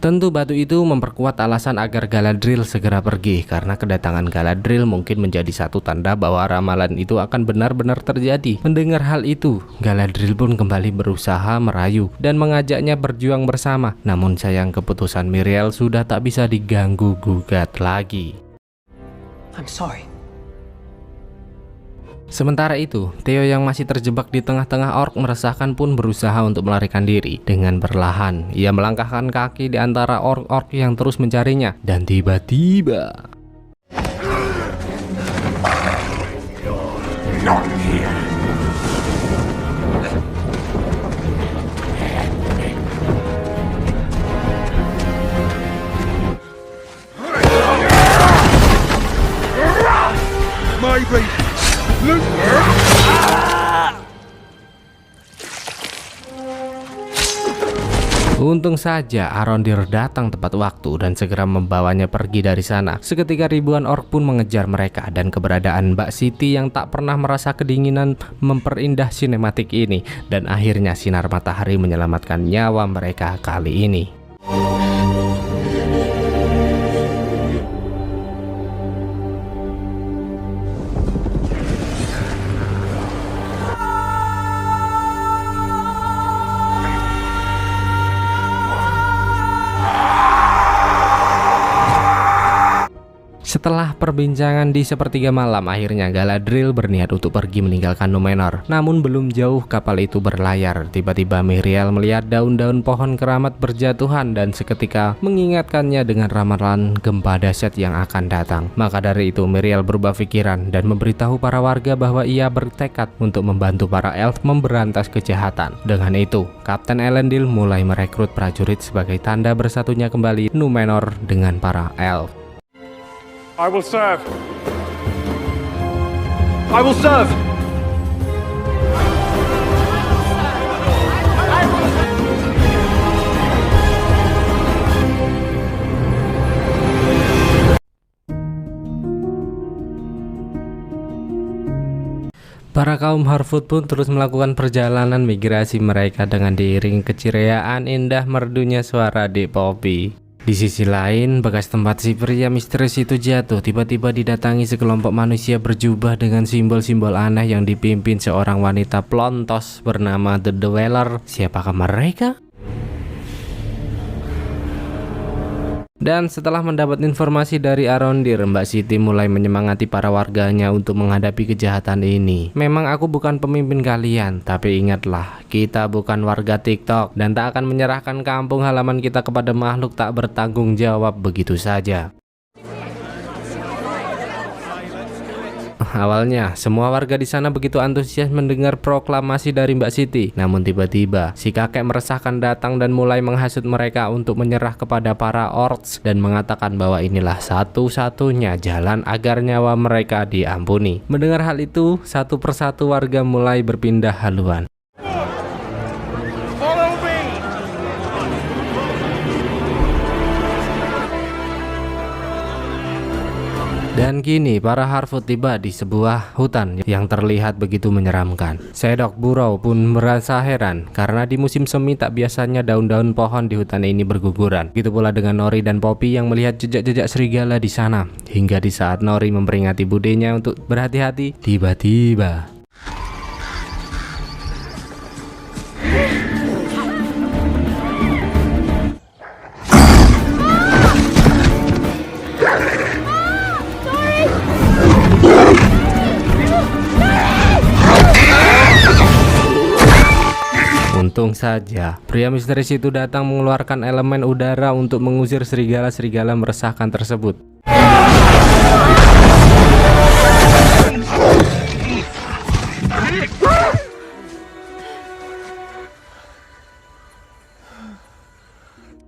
tentu batu itu memperkuat alasan agar Galadriel segera pergi, karena kedatangan Galadriel mungkin menjadi satu tanda bahwa ramalan itu akan benar-benar terjadi. Mendengar hal itu, Galadriel pun kembali berusaha merayu dan mengajaknya berjuang bersama. Namun sayang keputusan Miriel sudah tak bisa diganggu-gugat lagi. I'm sorry. Sementara itu, Theo yang masih terjebak di tengah-tengah orc meresahkan pun berusaha untuk melarikan diri. Dengan perlahan, ia melangkahkan kaki di antara orc-orc yang terus mencarinya. Dan tiba-tiba untung saja Arondir datang tepat waktu dan segera membawanya pergi dari sana. Seketika ribuan orc pun mengejar mereka dan keberadaan Mbak Siti yang tak pernah merasa kedinginan memperindah sinematik ini. Dan akhirnya sinar matahari menyelamatkan nyawa mereka kali ini. Setelah perbincangan di sepertiga malam, akhirnya Galadriel berniat untuk pergi meninggalkan Numenor. Namun belum jauh kapal itu berlayar, tiba-tiba Miriel melihat daun-daun pohon keramat berjatuhan dan seketika mengingatkannya dengan ramalan gempa dahsyat yang akan datang. Maka dari itu Miriel berubah pikiran dan memberitahu para warga bahwa ia bertekad untuk membantu para elf memberantas kejahatan. Dengan itu, Kapten Elendil mulai merekrut prajurit sebagai tanda bersatunya kembali Numenor dengan para elf. I will serve. I will serve. Para kaum Harfoot pun terus melakukan perjalanan migrasi mereka dengan diiring keceriaan indah merdunya suara Dik Poppy. Di sisi lain, bekas tempat si pria misterius itu jatuh tiba-tiba didatangi sekelompok manusia berjubah dengan simbol-simbol aneh yang dipimpin seorang wanita plontos bernama The Dweller. Siapakah mereka? Dan setelah mendapat informasi dari Arondir, Mbak Siti mulai menyemangati para warganya untuk menghadapi kejahatan ini. Memang aku bukan pemimpin kalian, tapi ingatlah, kita bukan warga TikTok dan tak akan menyerahkan kampung halaman kita kepada makhluk tak bertanggung jawab begitu saja. Awalnya, semua warga di sana begitu antusias mendengar proklamasi dari Mbak Siti. Namun tiba-tiba, si kakek meresahkan datang dan mulai menghasut mereka untuk menyerah kepada para orcs dan mengatakan bahwa inilah satu-satunya jalan agar nyawa mereka diampuni. Mendengar hal itu, satu persatu warga mulai berpindah haluan. Dan kini para Harfoot tiba di sebuah hutan yang terlihat begitu menyeramkan. Sedok Burrow pun merasa heran karena di musim semi tak biasanya daun-daun pohon di hutan ini berguguran. Begitu pula dengan Nori dan Poppy yang melihat jejak-jejak serigala di sana. Hingga di saat Nori memperingati budenya untuk berhati-hati, tiba-tiba untung saja, pria misterius itu datang mengeluarkan elemen udara untuk mengusir serigala-serigala meresahkan tersebut.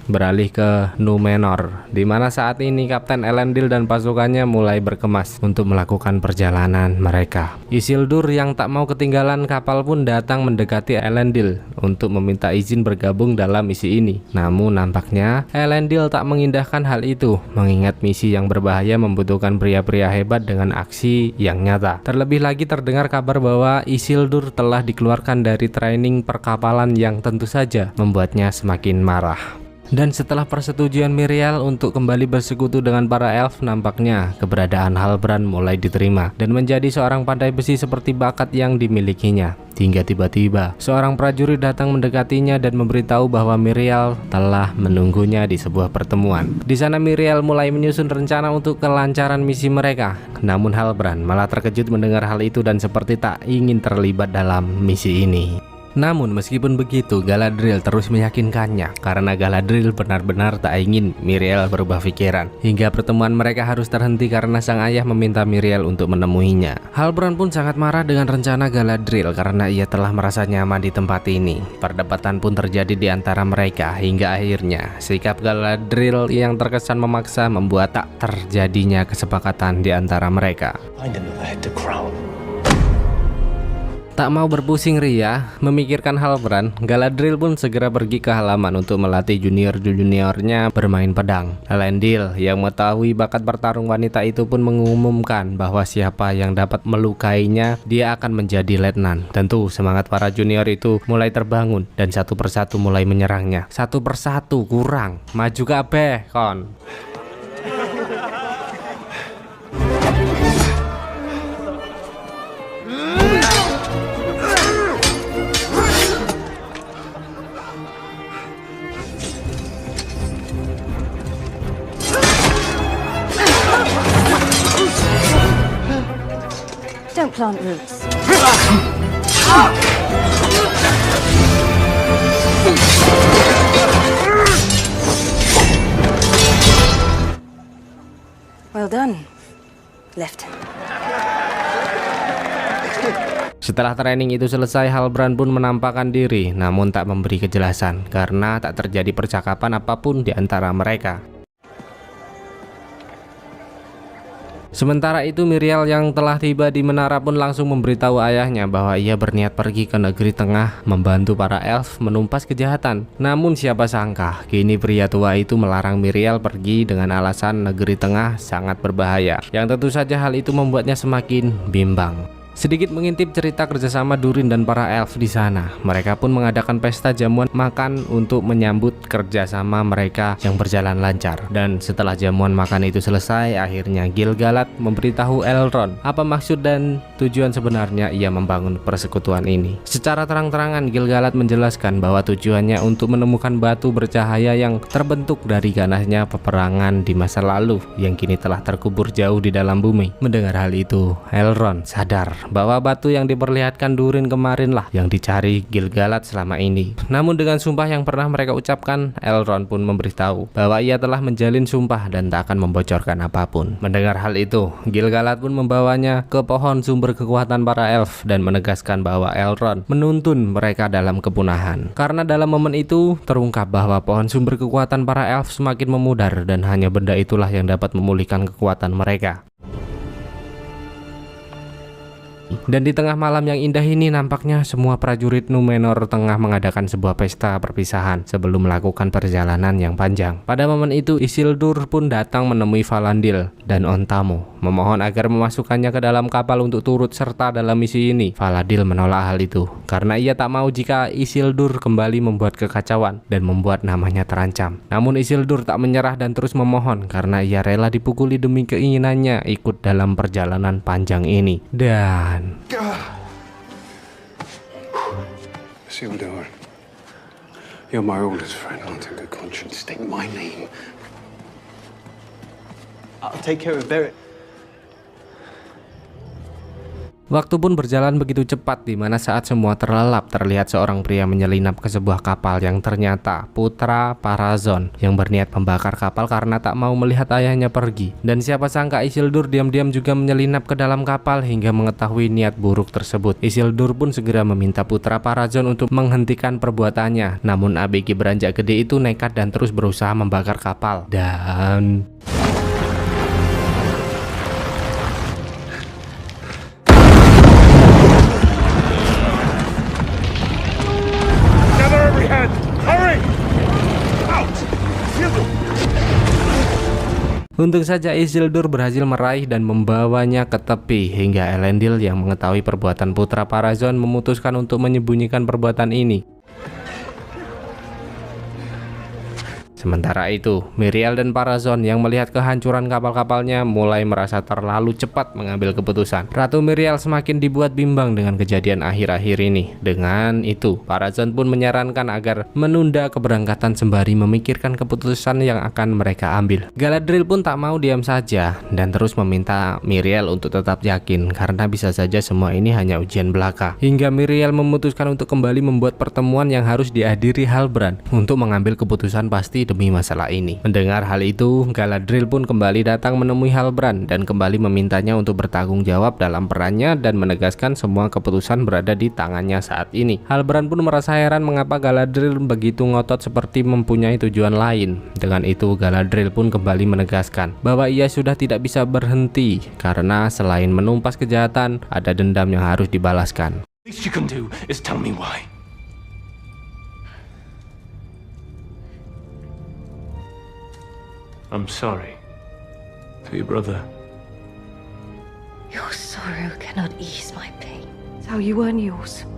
Beralih ke Numenor, di mana saat ini Kapten Elendil dan pasukannya mulai berkemas untuk melakukan perjalanan mereka. Isildur yang tak mau ketinggalan kapal pun datang mendekati Elendil untuk meminta izin bergabung dalam misi ini. Namun nampaknya Elendil tak mengindahkan hal itu, mengingat misi yang berbahaya membutuhkan pria-pria hebat dengan aksi yang nyata. Terlebih lagi terdengar kabar bahwa Isildur telah dikeluarkan dari training perkapalan yang tentu saja membuatnya semakin marah. Dan setelah persetujuan Miriel untuk kembali bersekutu dengan para elf, nampaknya keberadaan Halbrand mulai diterima dan menjadi seorang pandai besi seperti bakat yang dimilikinya. Hingga tiba-tiba seorang prajurit datang mendekatinya dan memberitahu bahwa Miriel telah menunggunya di sebuah pertemuan. Di sana Miriel mulai menyusun rencana untuk kelancaran misi mereka. Namun Halbrand malah terkejut mendengar hal itu dan seperti tak ingin terlibat dalam misi ini. Namun meskipun begitu, Galadriel terus meyakinkannya karena Galadriel benar-benar tak ingin Miriel berubah pikiran. Hingga pertemuan mereka harus terhenti karena sang ayah meminta Miriel untuk menemuinya. Halbrand pun sangat marah dengan rencana Galadriel karena ia telah merasa nyaman di tempat ini. Perdebatan pun terjadi di antara mereka hingga akhirnya sikap Galadriel yang terkesan memaksa membuat tak terjadinya kesepakatan di antara mereka. Tak mau berpusing ria memikirkan Halbrand, Galadriel pun segera pergi ke halaman untuk melatih junior-juniornya bermain pedang. Elendil yang mengetahui bakat bertarung wanita itu pun mengumumkan bahwa siapa yang dapat melukainya, dia akan menjadi letnan. Tentu semangat para junior itu mulai terbangun dan satu persatu mulai menyerangnya. Satu persatu kurang, maju kabeh kon. don't plant roots. Well done, Lieutenant. Setelah training itu selesai, Halbrand pun menampakkan diri, namun tak memberi kejelasan karena tak terjadi percakapan apapun di antara mereka. Sementara itu, Myriel yang telah tiba di menara pun langsung memberitahu ayahnya bahwa ia berniat pergi ke negeri tengah membantu para elf menumpas kejahatan. Namun siapa sangka, kini pria tua itu melarang Myriel pergi dengan alasan negeri tengah sangat berbahaya, yang tentu saja hal itu membuatnya semakin bimbang. Sedikit mengintip cerita kerjasama Durin dan para elf di sana, mereka pun mengadakan pesta jamuan makan untuk menyambut kerjasama mereka yang berjalan lancar. Dan setelah jamuan makan itu selesai, akhirnya Gil-galad memberitahu Elrond apa maksud dan tujuan sebenarnya ia membangun persekutuan ini. Secara terang-terangan Gil-galad menjelaskan bahwa tujuannya untuk menemukan batu bercahaya yang terbentuk dari ganasnya peperangan di masa lalu yang kini telah terkubur jauh di dalam bumi. Mendengar hal itu, Elrond sadar bahwa batu yang diperlihatkan Durin kemarin lah yang dicari Gil-galad selama ini. Namun dengan sumpah yang pernah mereka ucapkan, Elrond pun memberitahu bahwa ia telah menjalin sumpah dan tak akan membocorkan apapun. Mendengar hal itu, Gil-galad pun membawanya ke pohon sumber kekuatan para elf dan menegaskan bahwa Elrond menuntun mereka dalam kepunahan. Karena dalam momen itu terungkap bahwa pohon sumber kekuatan para elf semakin memudar dan hanya benda itulah yang dapat memulihkan kekuatan mereka. Dan di tengah malam yang indah ini nampaknya semua prajurit Númenor tengah mengadakan sebuah pesta perpisahan sebelum melakukan perjalanan yang panjang. Pada momen itu Isildur pun datang menemui Valandil dan Ontamo, memohon agar memasukkannya ke dalam kapal untuk turut serta dalam misi ini. Valandil menolak hal itu karena ia tak mau jika Isildur kembali membuat kekacauan dan membuat namanya terancam. Namun Isildur tak menyerah dan terus memohon karena ia rela dipukuli demi keinginannya ikut dalam perjalanan panjang ini. Dan Isildur, you're my oldest friend. Not in good conscience state my name. I'll take care of Beric. waktu pun berjalan begitu cepat, di mana saat semua terlelap terlihat seorang pria menyelinap ke sebuah kapal yang ternyata putra Parazon yang berniat membakar kapal karena tak mau melihat ayahnya pergi. Dan siapa sangka Isildur diam-diam juga menyelinap ke dalam kapal hingga mengetahui niat buruk tersebut. Isildur pun segera meminta putra Parazon untuk menghentikan perbuatannya. Namun ABG beranjak gede itu nekat dan terus berusaha membakar kapal. Dan untung saja Isildur berhasil meraih dan membawanya ke tepi hingga Elendil yang mengetahui perbuatan putra Parazon memutuskan untuk menyembunyikan perbuatan ini. Sementara itu, Myriel dan Parazon yang melihat kehancuran kapal-kapalnya mulai merasa terlalu cepat mengambil keputusan. Ratu Myriel semakin dibuat bimbang dengan kejadian akhir-akhir ini. Dengan itu, Parazon pun menyarankan agar menunda keberangkatan sembari memikirkan keputusan yang akan mereka ambil. Galadriel pun tak mau diam saja dan terus meminta Myriel untuk tetap yakin karena bisa saja semua ini hanya ujian belaka. Hingga Myriel memutuskan untuk kembali membuat pertemuan yang harus dihadiri Halbrand untuk mengambil keputusan pasti demi masalah ini. Mendengar hal itu, Galadriel pun kembali datang menemui Halbrand dan kembali memintanya untuk bertanggung jawab dalam perannya dan menegaskan semua keputusan berada di tangannya saat ini. Halbrand pun merasa heran mengapa Galadriel begitu ngotot seperti mempunyai tujuan lain. Dengan itu, Galadriel pun kembali menegaskan bahwa ia sudah tidak bisa berhenti karena selain menumpas kejahatan, ada dendam yang harus dibalaskan. Least you can do is tell me why. I'm sorry for your brother. Your sorrow cannot ease my pain. It's how you earn yours.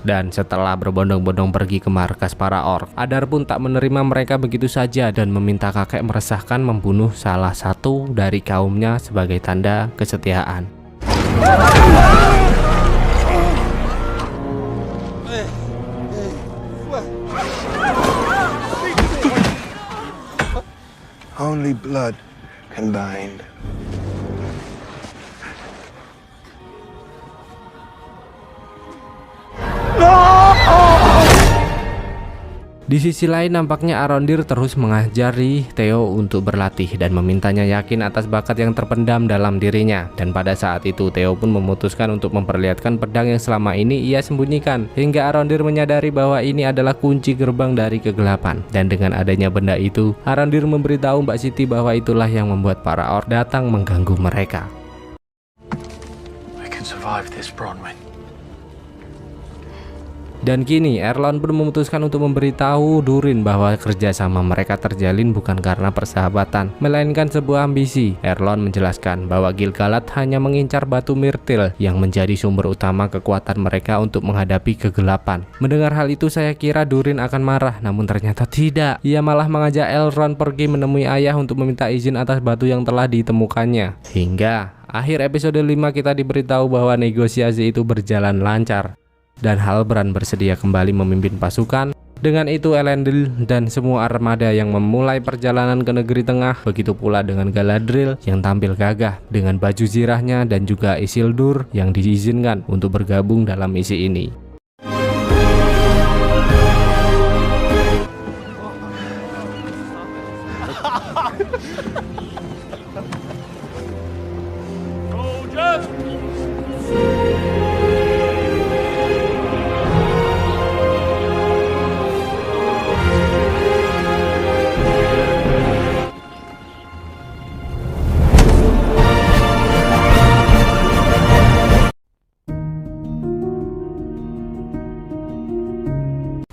Dan setelah berbondong-bondong pergi ke markas para orc, Adar pun tak menerima mereka begitu saja dan meminta kakek meresahkan membunuh salah satu dari kaumnya sebagai tanda kesetiaan. Only blood can bind. Di sisi lain nampaknya Arondir terus mengajari Theo untuk berlatih dan memintanya yakin atas bakat yang terpendam dalam dirinya. Dan pada saat itu Theo pun memutuskan untuk memperlihatkan pedang yang selama ini ia sembunyikan, hingga Arondir menyadari bahwa ini adalah kunci gerbang dari kegelapan. Dan dengan adanya benda itu, Arondir memberitahu Mbak Siti bahwa itulah yang membuat para orc datang mengganggu mereka. I can survive this, Bronwyn. Dan kini Erlon pun memutuskan untuk memberitahu Durin bahwa kerjasama mereka terjalin bukan karena persahabatan, melainkan sebuah ambisi. Erlon menjelaskan bahwa Gil-galad hanya mengincar batu Myrtil yang menjadi sumber utama kekuatan mereka untuk menghadapi kegelapan. Mendengar hal itu saya kira Durin akan marah, namun ternyata tidak. Ia malah mengajak Elrond pergi menemui ayah untuk meminta izin atas batu yang telah ditemukannya. Hingga akhir episode 5 kita diberitahu bahwa negosiasi itu berjalan lancar dan Halbrand bersedia kembali memimpin pasukan. Dengan itu Elendil dan semua armada yang memulai perjalanan ke negeri tengah. Begitu pula dengan Galadriel yang tampil gagah dengan baju zirahnya, dan juga Isildur yang diizinkan untuk bergabung dalam misi ini.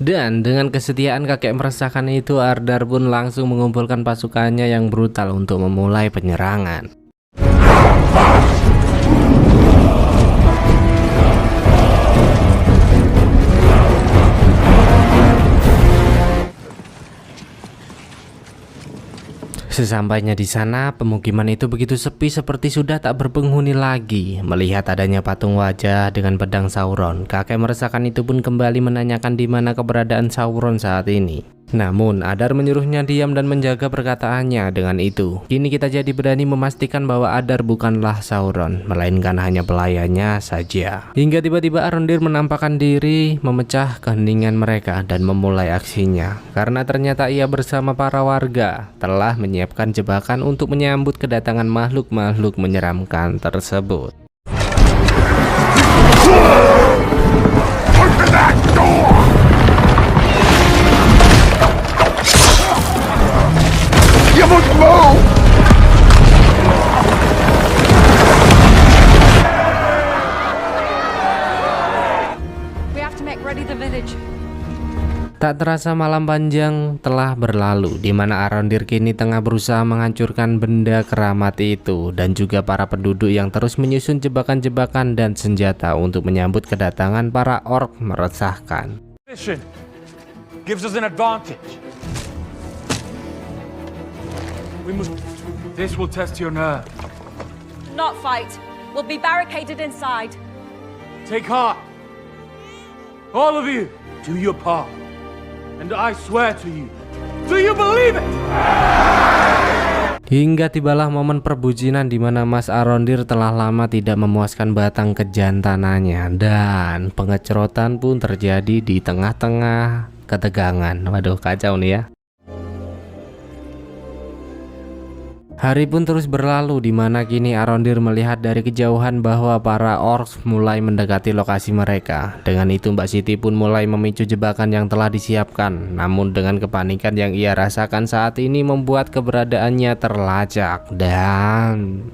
Dan dengan kesetiaan kakek meresahkan itu, Ardar pun langsung mengumpulkan pasukannya yang brutal untuk memulai penyerangan. Sesampainya di sana, pemukiman itu begitu sepi seperti sudah tak berpenghuni lagi. Melihat adanya patung wajah dengan pedang Sauron, kakek meresahkan itu pun kembali menanyakan di mana keberadaan Sauron saat ini. Namun Adar menyuruhnya diam dan menjaga perkataannya. Dengan itu, kini kita jadi berani memastikan bahwa Adar bukanlah Sauron, melainkan hanya pelayannya saja. Hingga tiba-tiba Arondir menampakkan diri, memecah keheningan mereka dan memulai aksinya. Karena ternyata ia bersama para warga telah menyiapkan jebakan untuk menyambut kedatangan makhluk-makhluk menyeramkan tersebut. Open that door! You must move! We have to make ready the village. Tak terasa malam panjang telah berlalu, di mana Arondir kini tengah berusaha menghancurkan benda keramat itu, dan juga para penduduk yang terus menyusun jebakan-jebakan dan senjata untuk menyambut kedatangan para orc meresahkan. Mission gives us an advantage. This will test your nerve. Not fight. We'll be barricaded inside. Take heart. All of you, do your part. And I swear to you, do you believe it? Hingga tibalah momen perbucinan di mana Mas Arondir telah lama tidak memuaskan batang kejantanannya, dan pengecerotan pun terjadi di tengah-tengah ketegangan. Waduh, kacau nih ya. Hari pun terus berlalu, di mana kini Arondir melihat dari kejauhan bahwa para orcs mulai mendekati lokasi mereka. Dengan itu Mbak Siti pun mulai memicu jebakan yang telah disiapkan. Namun dengan kepanikan yang ia rasakan saat ini membuat keberadaannya terlacak dan...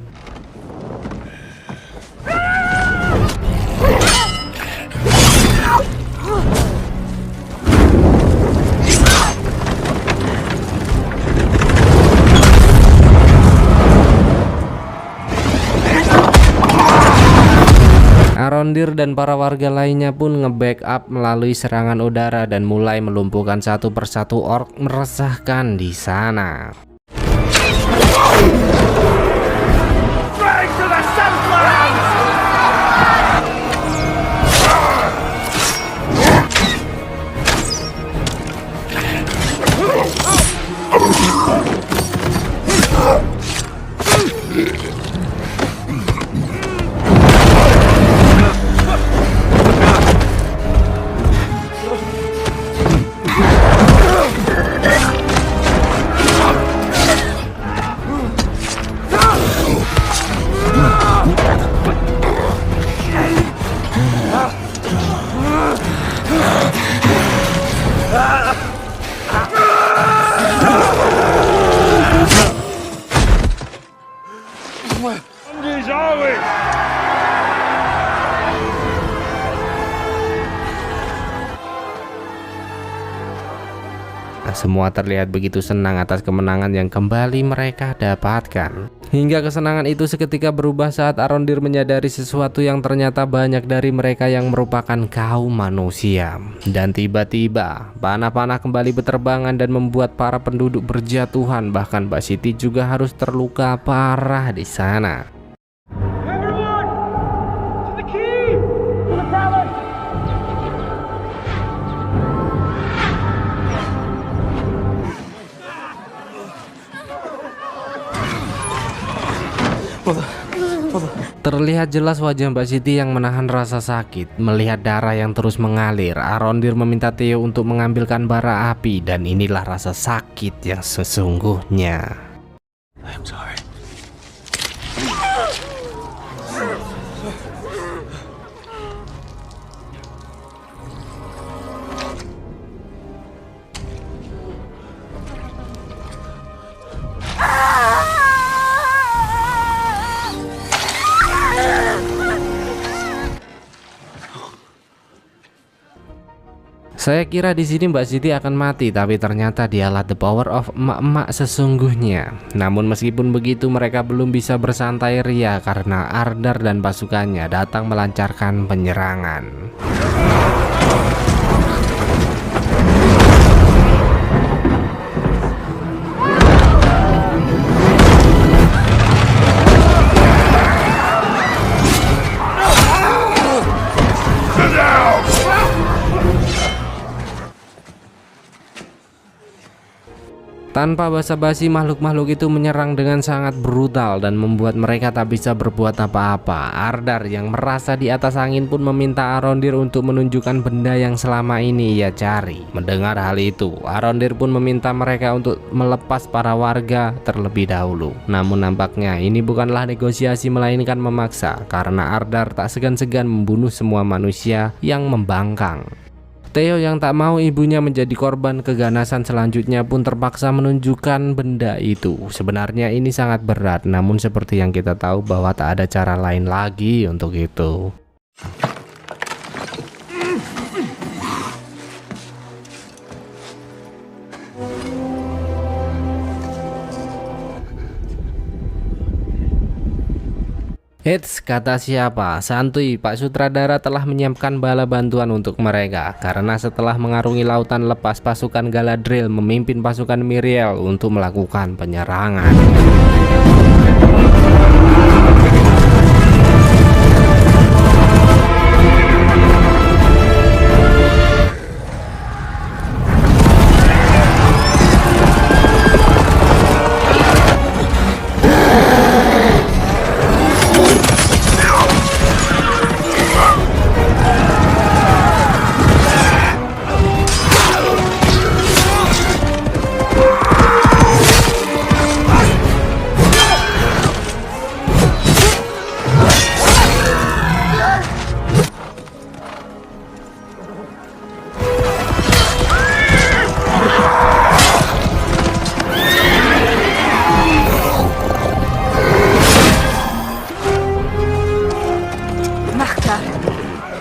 Arondir dan para warga lainnya pun nge-backup melalui serangan udara dan mulai melumpuhkan satu persatu orc meresahkan di sana. Semua terlihat begitu senang atas kemenangan yang kembali mereka dapatkan. Hingga kesenangan itu seketika berubah saat Arondir menyadari sesuatu yang ternyata banyak dari mereka yang merupakan kaum manusia. Dan tiba-tiba panah-panah kembali berterbangan dan membuat para penduduk berjatuhan, bahkan Mbak Siti juga harus terluka parah di sana. Terlihat jelas wajah Mbak Siti yang menahan rasa sakit. Melihat darah yang terus mengalir, Arondir meminta Theo untuk mengambilkan bara api, dan inilah rasa sakit yang sesungguhnya. I'm sorry. Saya kira di sini Mbak Siti akan mati, tapi ternyata dialah the power of emak-emak sesungguhnya. Namun meskipun begitu, mereka belum bisa bersantai ria karena Ardar dan pasukannya datang melancarkan penyerangan. Tanpa basa-basi, makhluk-makhluk itu menyerang dengan sangat brutal dan membuat mereka tak bisa berbuat apa-apa. Ardar yang merasa di atas angin pun meminta Arondir untuk menunjukkan benda yang selama ini ia cari. Mendengar hal itu, Arondir pun meminta mereka untuk melepas para warga terlebih dahulu. Namun nampaknya ini bukanlah negosiasi melainkan memaksa, karena Ardar tak segan-segan membunuh semua manusia yang membangkang. Theo yang tak mau ibunya menjadi korban keganasan selanjutnya pun terpaksa menunjukkan benda itu. Sebenarnya ini sangat berat, namun seperti yang kita tahu bahwa tak ada cara lain lagi untuk itu. Eits, kata siapa? Santuy, Pak Sutradara telah menyiapkan bala bantuan untuk mereka. Karena setelah mengarungi lautan lepas, pasukan Galadriel memimpin pasukan Miriel untuk melakukan penyerangan.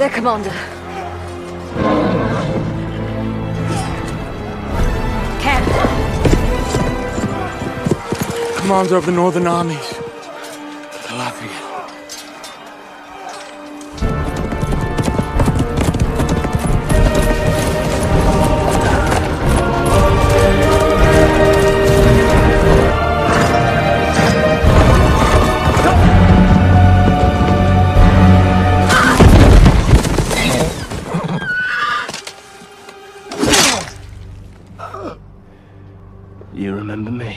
Their commander. Ken. Commander of the Northern Armies. Galadriel. You remember me?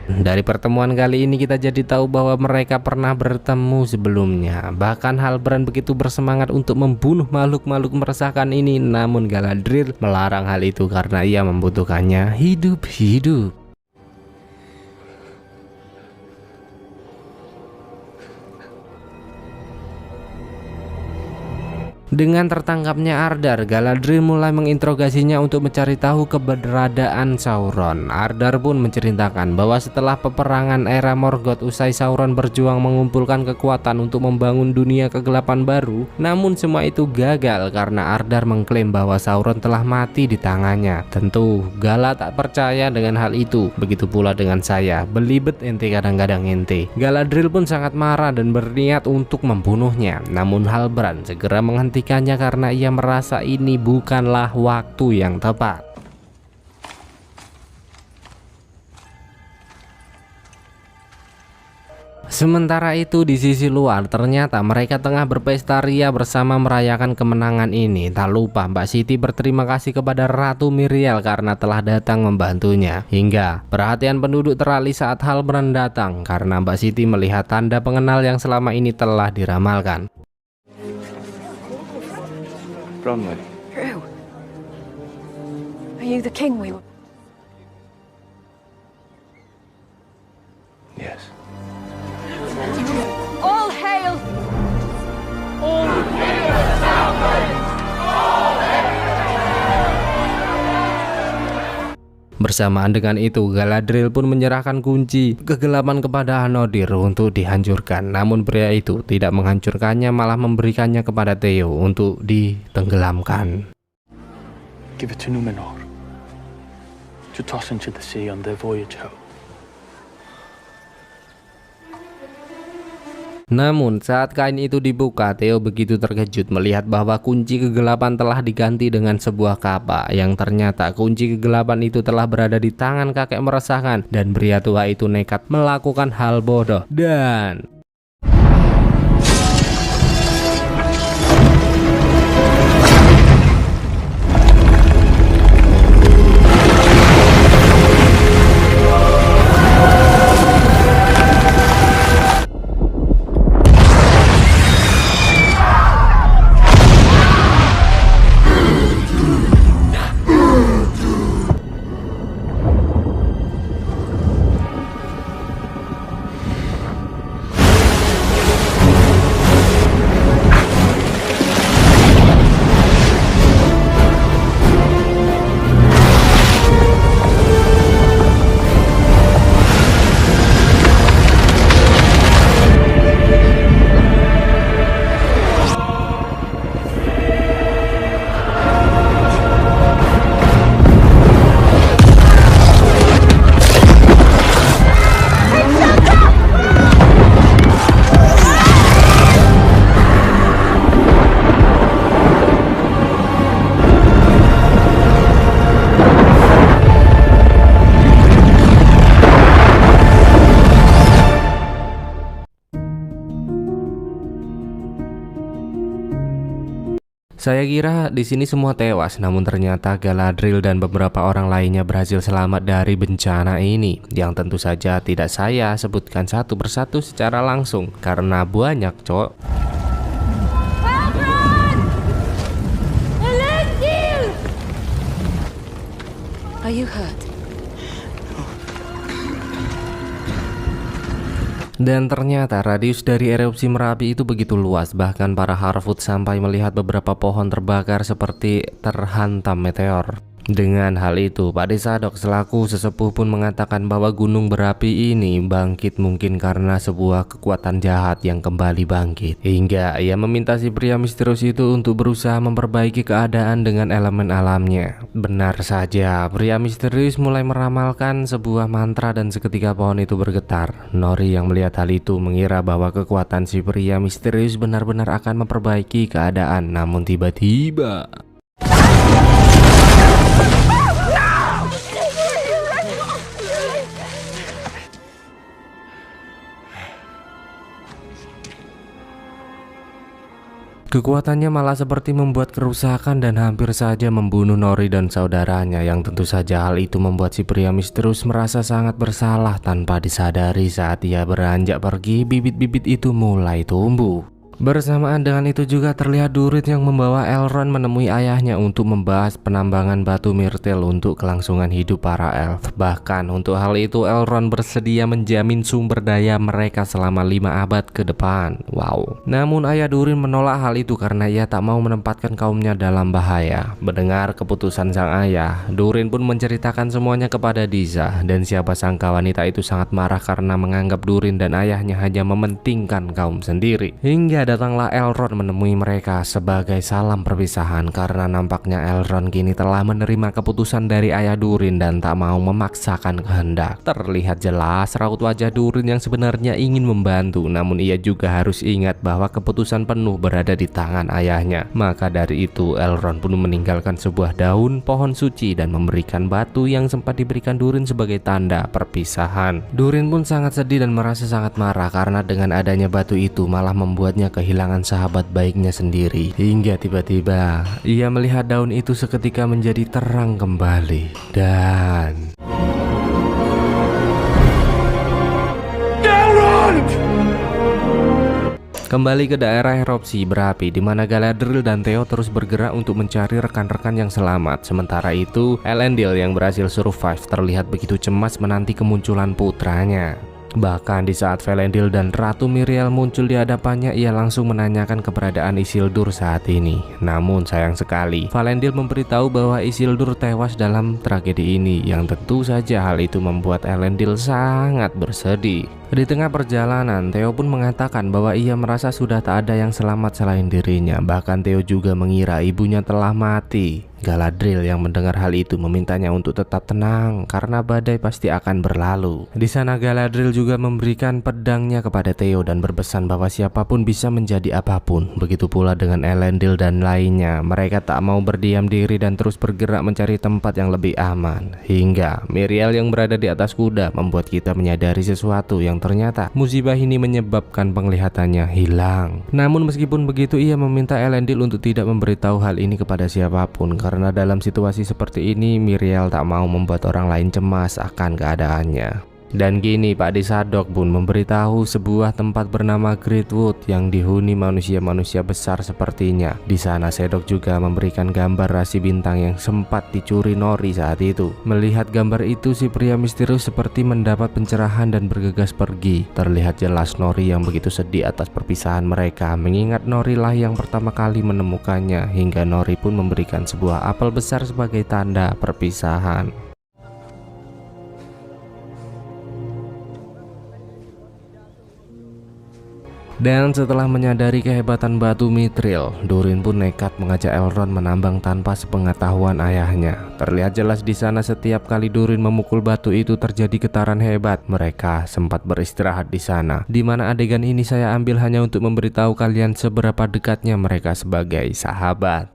Dari pertemuan kali ini kita jadi tahu bahwa mereka pernah bertemu sebelumnya. Bahkan Halbrand begitu bersemangat untuk membunuh makhluk-makhluk meresahkan ini, namun Galadriel melarang hal itu karena ia membutuhkannya hidup-hidup. Dengan tertangkapnya Ardar, Galadriel mulai menginterogasinya untuk mencari tahu keberadaan Sauron. Ardar pun menceritakan bahwa setelah peperangan era Morgoth usai Sauron berjuang mengumpulkan kekuatan untuk membangun dunia kegelapan baru, namun semua itu gagal karena Ardar mengklaim bahwa Sauron telah mati di tangannya. Tentu Gala tak percaya dengan hal itu, begitu pula dengan saya, belibet ente kadang-kadang ente. Galadriel pun sangat marah dan berniat untuk membunuhnya, namun Halbrand segera menghentikannya karena ia merasa ini bukanlah waktu yang tepat. Sementara itu di sisi luar ternyata mereka tengah berpesta ria bersama merayakan kemenangan ini. Tak lupa Mbak Siti berterima kasih kepada Ratu Miriel karena telah datang membantunya. Hingga perhatian penduduk teralih saat Halbrand datang karena Mbak Siti melihat tanda pengenal yang selama ini telah diramalkan. Bronwyn. Who? Are you the king we were? Yes. All hail! Bersamaan dengan itu, Galadriel pun menyerahkan kunci kegelapan kepada Hanodir untuk dihancurkan. Namun pria itu tidak menghancurkannya, malah memberikannya kepada Theo untuk ditenggelamkan. Give it to Numenor. To toss into the sea on their voyage home. Namun saat kain itu dibuka, Theo begitu terkejut melihat bahwa kunci kegelapan telah diganti dengan sebuah kapak, yang ternyata kunci kegelapan itu telah berada di tangan kakek meresahkan, dan pria tua itu nekat melakukan hal bodoh dan saya kira di sini semua tewas, namun ternyata Galadriel dan beberapa orang lainnya berhasil selamat dari bencana ini, yang tentu saja tidak saya sebutkan satu persatu secara langsung karena banyak, cok. Are you hurt? Dan ternyata radius dari erupsi Merapi itu begitu luas, bahkan para Harfoot sampai melihat beberapa pohon terbakar seperti terhantam meteor. Dengan hal itu, Pak Desadok selaku sesepuh pun mengatakan bahwa gunung berapi ini bangkit mungkin karena sebuah kekuatan jahat yang kembali bangkit. Hingga ia meminta si pria misterius itu untuk berusaha memperbaiki keadaan dengan elemen alamnya. Benar saja, pria misterius mulai meramalkan sebuah mantra dan seketika pohon itu bergetar. Nori yang melihat hal itu mengira bahwa kekuatan si pria misterius benar-benar akan memperbaiki keadaan, namun tiba-tiba kekuatannya malah seperti membuat kerusakan dan hampir saja membunuh Nori dan saudaranya, yang tentu saja hal itu membuat si pria misterius merasa sangat bersalah. Tanpa disadari saat ia beranjak pergi, bibit-bibit itu mulai tumbuh. Bersamaan dengan itu juga terlihat Durin yang membawa Elrond menemui ayahnya untuk membahas penambangan batu Myrtle untuk kelangsungan hidup para elf. Bahkan untuk hal itu Elrond bersedia menjamin sumber daya mereka selama 5 abad ke depan. Wow. Namun ayah Durin menolak hal itu karena ia tak mau menempatkan kaumnya dalam bahaya. Mendengar keputusan sang ayah, Durin pun menceritakan semuanya kepada Disa, dan siapa sangka wanita itu sangat marah karena menganggap Durin dan ayahnya hanya mementingkan kaum sendiri. Hingga datanglah Elrond menemui mereka sebagai salam perpisahan karena nampaknya Elrond kini telah menerima keputusan dari ayah Durin dan tak mau memaksakan kehendak. Terlihat jelas raut wajah Durin yang sebenarnya ingin membantu, namun ia juga harus ingat bahwa keputusan penuh berada di tangan ayahnya. Maka dari itu Elrond pun meninggalkan sebuah daun pohon suci dan memberikan batu yang sempat diberikan Durin sebagai tanda perpisahan. Durin pun sangat sedih dan merasa sangat marah karena dengan adanya batu itu malah membuatnya kehilangan sahabat baiknya sendiri. Hingga tiba-tiba ia melihat daun itu seketika menjadi terang kembali dan kembali ke daerah erupsi berapi di mana Galadriel dan Theo terus bergerak untuk mencari rekan-rekan yang selamat. Sementara itu, Elendil yang berhasil survive terlihat begitu cemas menanti kemunculan putranya. Bahkan di saat Elendil dan Ratu Miriel muncul di hadapannya, ia langsung menanyakan keberadaan Isildur saat ini. Namun sayang sekali, Elendil memberitahu bahwa Isildur tewas dalam tragedi ini, yang tentu saja hal itu membuat Elendil sangat bersedih. Di tengah perjalanan, Theo pun mengatakan bahwa ia merasa sudah tak ada yang selamat selain dirinya. Bahkan Theo juga mengira ibunya telah mati. Galadriel yang mendengar hal itu memintanya untuk tetap tenang karena badai pasti akan berlalu. Di sana Galadriel juga memberikan pedangnya kepada Theo dan berpesan bahwa siapapun bisa menjadi apapun. Begitu pula dengan Elendil dan lainnya. Mereka tak mau berdiam diri dan terus bergerak mencari tempat yang lebih aman. Hingga Miriel yang berada di atas kuda membuat kita menyadari sesuatu yang ternyata musibah ini menyebabkan penglihatannya hilang. Namun meskipun begitu, ia meminta Elendil untuk tidak memberitahu hal ini kepada siapapun karena dalam situasi seperti ini Miriel tak mau membuat orang lain cemas akan keadaannya. Dan kini Pak Disadok pun memberitahu sebuah tempat bernama Greatwood yang dihuni manusia-manusia besar sepertinya. Di sana Sedok juga memberikan gambar rasi bintang yang sempat dicuri Nori saat itu. Melihat gambar itu, si pria misterius seperti mendapat pencerahan dan bergegas pergi. Terlihat jelas Nori yang begitu sedih atas perpisahan mereka, mengingat Nori lah yang pertama kali menemukannya. Hingga Nori pun memberikan sebuah apel besar sebagai tanda perpisahan. Dan setelah menyadari kehebatan batu Mithril, Durin pun nekat mengajak Elrond menambang tanpa sepengetahuan ayahnya. Terlihat jelas di sana setiap kali Durin memukul batu itu terjadi getaran hebat. Mereka sempat beristirahat di sana. Di mana adegan ini saya ambil hanya untuk memberitahu kalian seberapa dekatnya mereka sebagai sahabat.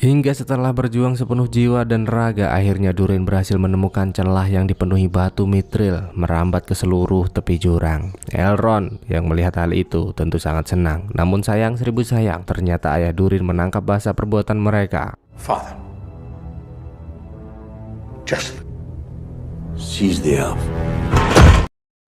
Hingga setelah berjuang sepenuh jiwa dan raga, akhirnya Durin berhasil menemukan celah yang dipenuhi batu Mithril merambat ke seluruh tepi jurang. Elrond yang melihat hal itu tentu sangat senang. Namun sayang seribu sayang, ternyata ayah Durin menangkap basah perbuatan mereka. Father, just seize the elf.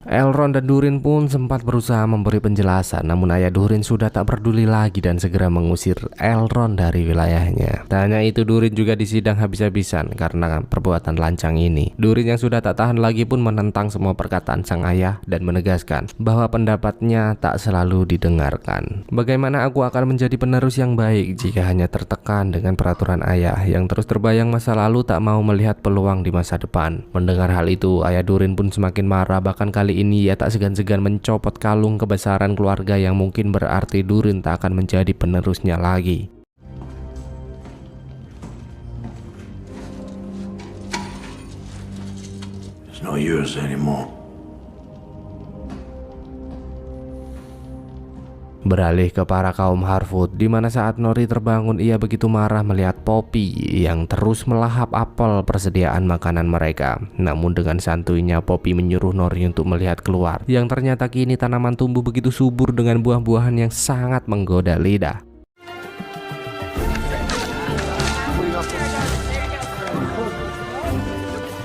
Elrond dan Durin pun sempat berusaha memberi penjelasan, namun ayah Durin sudah tak peduli lagi dan segera mengusir Elrond dari wilayahnya. Tak hanya itu, Durin juga disidang habis-habisan karena perbuatan lancang ini. Durin yang sudah tak tahan lagi pun menentang semua perkataan sang ayah dan menegaskan bahwa pendapatnya tak selalu didengarkan. Bagaimana aku akan menjadi penerus yang baik jika hanya tertekan dengan peraturan ayah yang terus terbayang masa lalu, tak mau melihat peluang di masa depan. Mendengar hal itu, ayah Durin pun semakin marah, bahkan kali ini ia tak segan-segan mencopot kalung kebesaran keluarga yang mungkin berarti Durin tak akan menjadi penerusnya lagi. It's not yours anymore. Beralih ke para kaum Harfoot, di mana saat Nori terbangun ia begitu marah melihat Poppy yang terus melahap apel persediaan makanan mereka. Namun dengan santuinya Poppy menyuruh Nori untuk melihat keluar, yang ternyata kini tanaman tumbuh begitu subur dengan buah-buahan yang sangat menggoda lidah.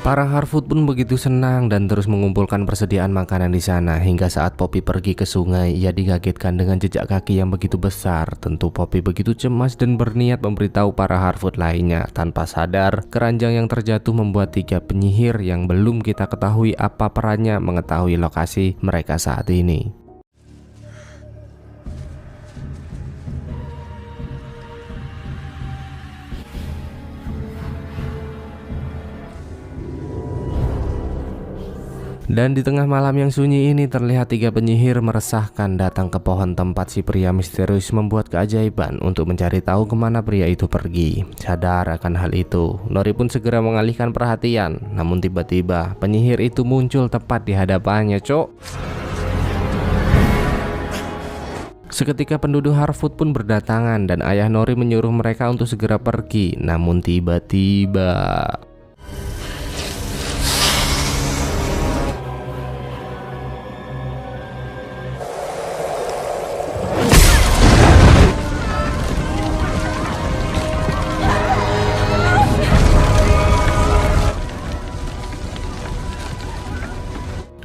Para Harfoot pun begitu senang dan terus mengumpulkan persediaan makanan di sana hingga saat Poppy pergi ke sungai, ia dikagetkan dengan jejak kaki yang begitu besar. Tentu Poppy begitu cemas dan berniat memberitahu para Harfoot lainnya. Tanpa sadar, keranjang yang terjatuh membuat 3 penyihir yang belum kita ketahui apa perannya mengetahui lokasi mereka saat ini. Dan di tengah malam yang sunyi ini terlihat 3 penyihir meresahkan datang ke pohon tempat si pria misterius membuat keajaiban untuk mencari tahu kemana pria itu pergi. Sadar akan hal itu, Nori pun segera mengalihkan perhatian. Namun tiba-tiba penyihir itu muncul tepat di hadapannya, cok. Seketika penduduk Harfoot pun berdatangan dan ayah Nori menyuruh mereka untuk segera pergi. Namun tiba-tiba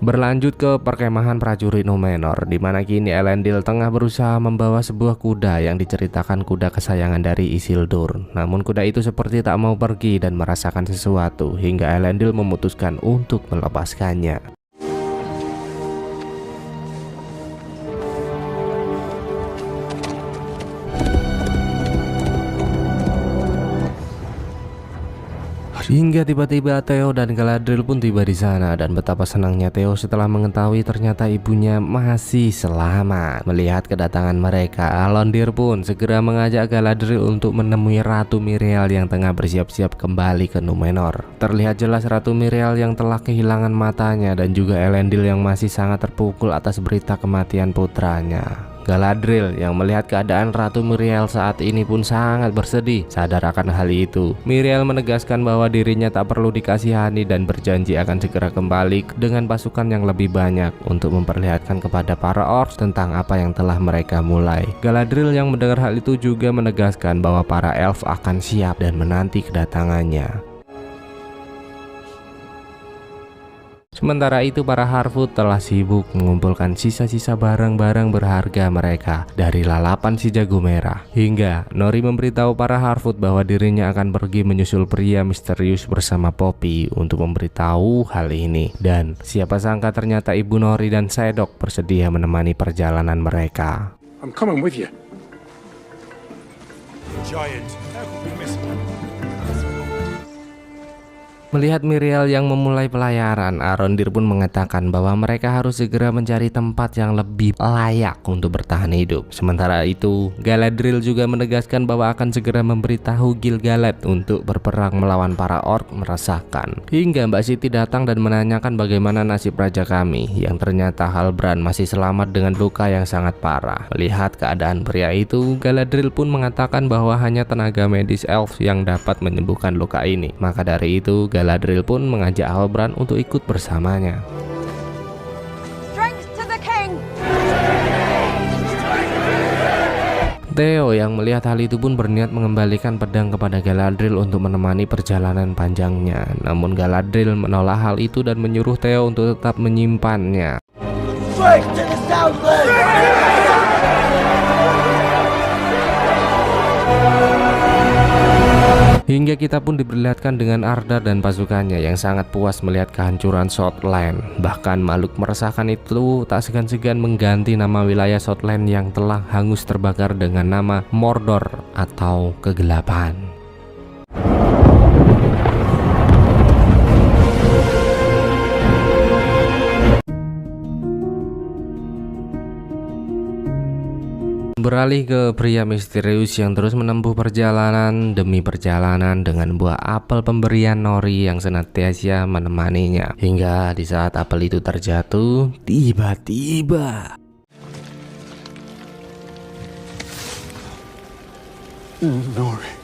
berlanjut ke perkemahan prajurit Númenor, di mana kini Elendil tengah berusaha membawa sebuah kuda yang diceritakan kuda kesayangan dari Isildur. Namun kuda itu seperti tak mau pergi dan merasakan sesuatu hingga Elendil memutuskan untuk melepaskannya. Hingga tiba-tiba Theo dan Galadriel pun tiba di sana, dan betapa senangnya Theo setelah mengetahui ternyata ibunya masih selamat. Melihat kedatangan mereka, Elendil pun segera mengajak Galadriel untuk menemui Ratu Miriel yang tengah bersiap-siap kembali ke Númenor. Terlihat jelas Ratu Miriel yang telah kehilangan matanya dan juga Elendil yang masih sangat terpukul atas berita kematian putranya. Galadriel yang melihat keadaan Ratu Miriel saat ini pun sangat bersedih. Sadar akan hal itu, Miriel menegaskan bahwa dirinya tak perlu dikasihani dan berjanji akan segera kembali dengan pasukan yang lebih banyak untuk memperlihatkan kepada para orcs tentang apa yang telah mereka mulai. Galadriel yang mendengar hal itu juga menegaskan bahwa para elf akan siap dan menanti kedatangannya. Sementara itu para Harfoot telah sibuk mengumpulkan sisa-sisa barang-barang berharga mereka dari lalapan si jago merah. Hingga Nori memberitahu para Harfoot bahwa dirinya akan pergi menyusul pria misterius bersama Poppy untuk memberitahu hal ini. Dan siapa sangka ternyata ibu Nori dan Sedok bersedia menemani perjalanan mereka. I'm coming with you. Giant. How could we miss him? Melihat Miriel yang memulai pelayaran, Arondir pun mengatakan bahwa mereka harus segera mencari tempat yang lebih layak untuk bertahan hidup. Sementara itu, Galadriel juga menegaskan bahwa akan segera memberitahu Gil-galad untuk berperang melawan para orc meresahkan. Hingga Mbak Siti datang dan menanyakan bagaimana nasib raja kami, yang ternyata Halbrand masih selamat dengan luka yang sangat parah. Melihat keadaan pria itu, Galadriel pun mengatakan bahwa hanya tenaga medis elf yang dapat menyembuhkan luka ini. Maka dari itu, Galadriel pun mengajak Halbrand untuk ikut bersamanya. Theo yang melihat hal itu pun berniat mengembalikan pedang kepada Galadriel untuk menemani perjalanan panjangnya. Namun Galadriel menolak hal itu dan menyuruh Theo untuk tetap menyimpannya. Hingga kita pun diperlihatkan dengan Ardar dan pasukannya yang sangat puas melihat kehancuran Southland. Bahkan makhluk meresahkan itu tak segan-segan mengganti nama wilayah Southland yang telah hangus terbakar dengan nama Mordor atau kegelapan. Beralih ke pria misterius yang terus menempuh perjalanan demi perjalanan dengan buah apel pemberian Nori yang senantiasa menemaninya. Hingga di saat apel itu terjatuh, tiba-tiba Nori.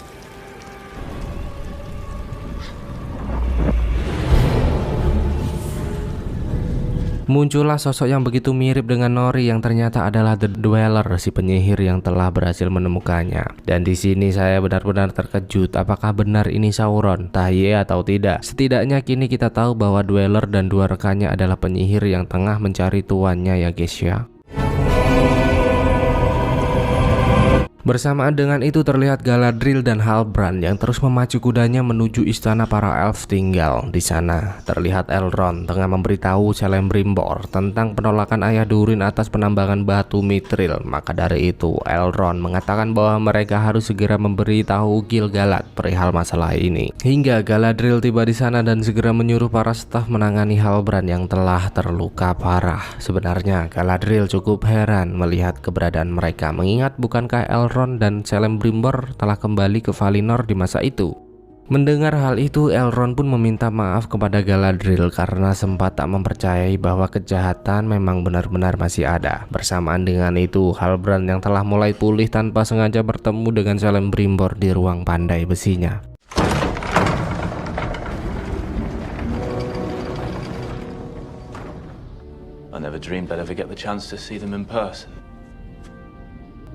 Muncullah sosok yang begitu mirip dengan Nori yang ternyata adalah The Dweller, si penyihir yang telah berhasil menemukannya. Dan di sini saya benar-benar terkejut, apakah benar ini Sauron? Entah iya atau tidak. Setidaknya kini kita tahu bahwa Dweller dan dua rekannya adalah penyihir yang tengah mencari tuannya ya guys ya. Bersamaan dengan itu terlihat Galadriel dan Halbrand yang terus memacu kudanya menuju istana para elf tinggal. Di sana terlihat Elrond tengah memberitahu Celebrimbor tentang penolakan ayah Durin atas penambangan batu mithril. Maka dari itu Elrond mengatakan bahwa mereka harus segera memberitahu Gil-galad perihal masalah ini. Hingga Galadriel tiba di sana dan segera menyuruh para staf menangani Halbrand yang telah terluka parah. Sebenarnya Galadriel cukup heran melihat keberadaan mereka, mengingat bukankah Elrond dan Celebrimbor telah kembali ke Valinor di masa itu. Mendengar hal itu, Elrond pun meminta maaf kepada Galadriel karena sempat tak mempercayai bahwa kejahatan memang benar-benar masih ada. Bersamaan dengan itu, Halbrand yang telah mulai pulih tanpa sengaja bertemu dengan Celebrimbor di ruang pandai besinya. I never dreamed I'd ever get the chance to see them in person.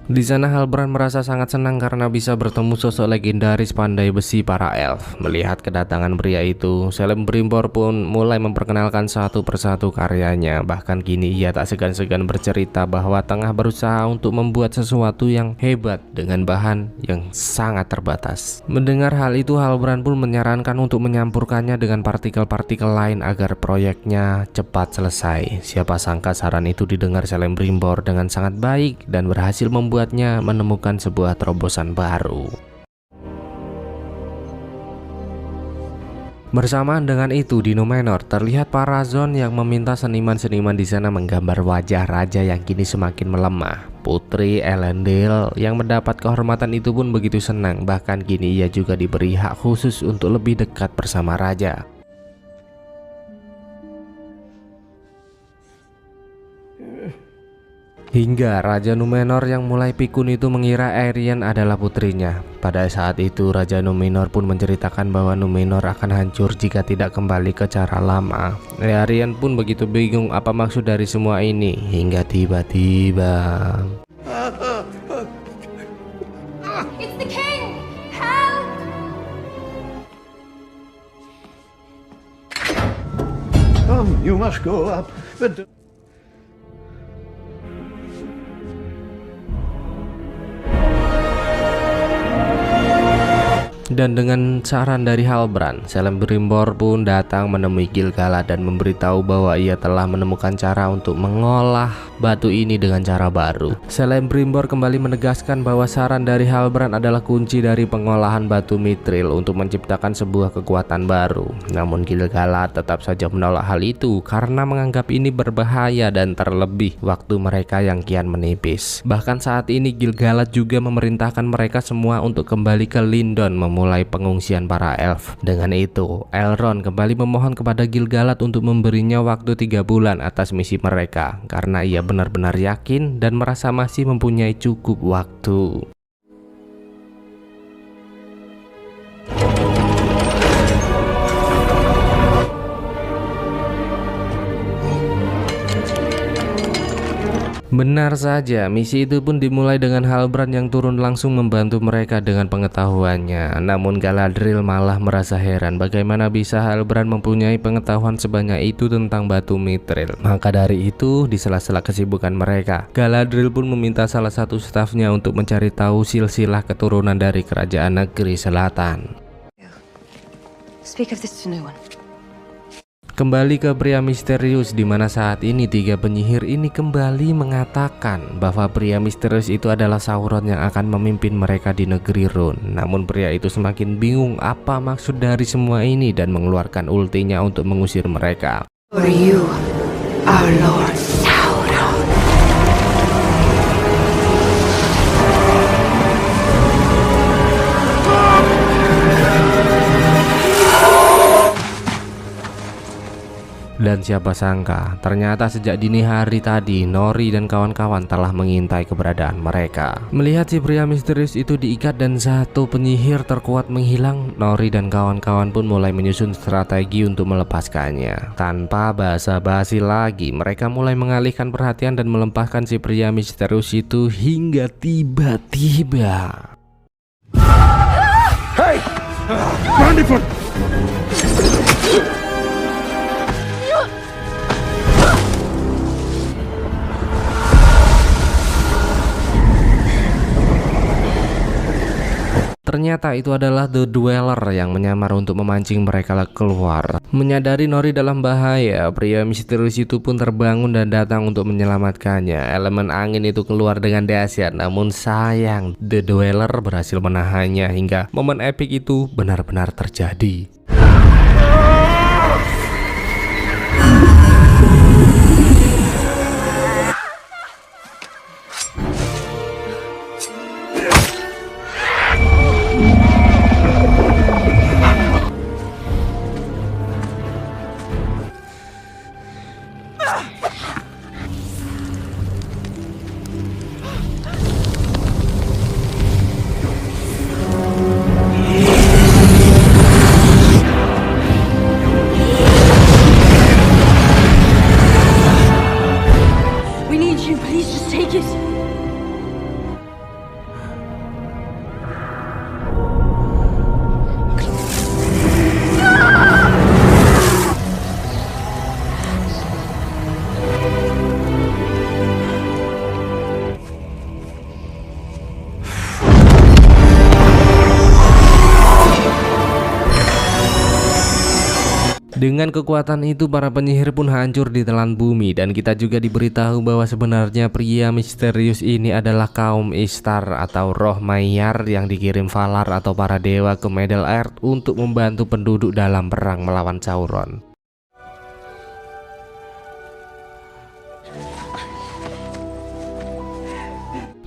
Di sana Halbrand merasa sangat senang karena bisa bertemu sosok legendaris pandai besi para elf. Melihat kedatangan pria itu, Celebrimbor pun mulai memperkenalkan satu persatu karyanya. Bahkan kini ia tak segan-segan bercerita bahwa tengah berusaha untuk membuat sesuatu yang hebat dengan bahan yang sangat terbatas. Mendengar hal itu, Halbrand pun menyarankan untuk menyampurkannya dengan partikel-partikel lain agar proyeknya cepat selesai. Siapa sangka saran itu didengar Celebrimbor dengan sangat baik dan berhasil membuatnya menemukan sebuah terobosan baru. Bersamaan dengan itu di Númenor terlihat Parazon yang meminta seniman-seniman di sana menggambar wajah raja yang kini semakin melemah. Putri Elendil yang mendapat kehormatan itu pun begitu senang, bahkan kini ia juga diberi hak khusus untuk lebih dekat bersama raja. Hingga Raja Númenor yang mulai pikun itu mengira Arryn adalah putrinya. Pada saat itu Raja Númenor pun menceritakan bahwa Númenor akan hancur jika tidak kembali ke cara lama. Arryn pun begitu bingung apa maksud dari semua ini, hingga tiba-tiba It's the king! Help! You must go up, but dan dengan saran dari Halbrand, Celebrimbor pun datang menemui Gil-galad dan memberitahu bahwa ia telah menemukan cara untuk mengolah batu ini dengan cara baru. Celebrimbor kembali menegaskan bahwa saran dari Halbrand adalah kunci dari pengolahan batu mithril untuk menciptakan sebuah kekuatan baru. Namun Gil-galad tetap saja menolak hal itu karena menganggap ini berbahaya dan terlebih waktu mereka yang kian menipis. Bahkan saat ini Gil-galad juga memerintahkan mereka semua untuk kembali ke Lindon memulai pengungsian para elf. Dengan itu, Elrond kembali memohon kepada Gil-galad untuk memberinya waktu 3 bulan atas misi mereka karena ia benar-benar yakin dan merasa masih mempunyai cukup waktu. Benar saja, misi itu pun dimulai dengan Halbrand yang turun langsung membantu mereka dengan pengetahuannya. Namun Galadriel malah merasa heran bagaimana bisa Halbrand mempunyai pengetahuan sebanyak itu tentang batu mithril. Maka dari itu, di sela-sela kesibukan mereka, Galadriel pun meminta salah satu stafnya untuk mencari tahu silsilah keturunan dari kerajaan negeri selatan. Speak of this to no one. Kembali ke pria misterius, di mana saat ini 3 penyihir ini kembali mengatakan bahwa pria misterius itu adalah Sauron yang akan memimpin mereka di negeri Rhûn. Namun pria itu semakin bingung apa maksud dari semua ini dan mengeluarkan ultinya untuk mengusir mereka. For you, our Lord Sauron. Dan siapa sangka, ternyata sejak dini hari tadi Nori dan kawan-kawan telah mengintai keberadaan mereka. Melihat si pria misterius itu diikat dan satu penyihir terkuat menghilang, Nori dan kawan-kawan pun mulai menyusun strategi untuk melepaskannya. Tanpa basa-basi lagi, mereka mulai mengalihkan perhatian dan melepaskan si pria misterius itu hingga tiba-tiba. Hey! Randyford! Ternyata itu adalah The Dweller yang menyamar untuk memancing mereka keluar. Menyadari Nori dalam bahaya, pria misterius itu pun terbangun dan datang untuk menyelamatkannya. Elemen angin itu keluar dengan dahsyat, namun sayang The Dweller berhasil menahannya hingga momen epik itu benar-benar terjadi. Dengan kekuatan itu para penyihir pun hancur ditelan bumi, dan kita juga diberitahu bahwa sebenarnya pria misterius ini adalah kaum Ishtar atau roh mayar yang dikirim Valar atau para dewa ke Middle Earth untuk membantu penduduk dalam perang melawan Sauron.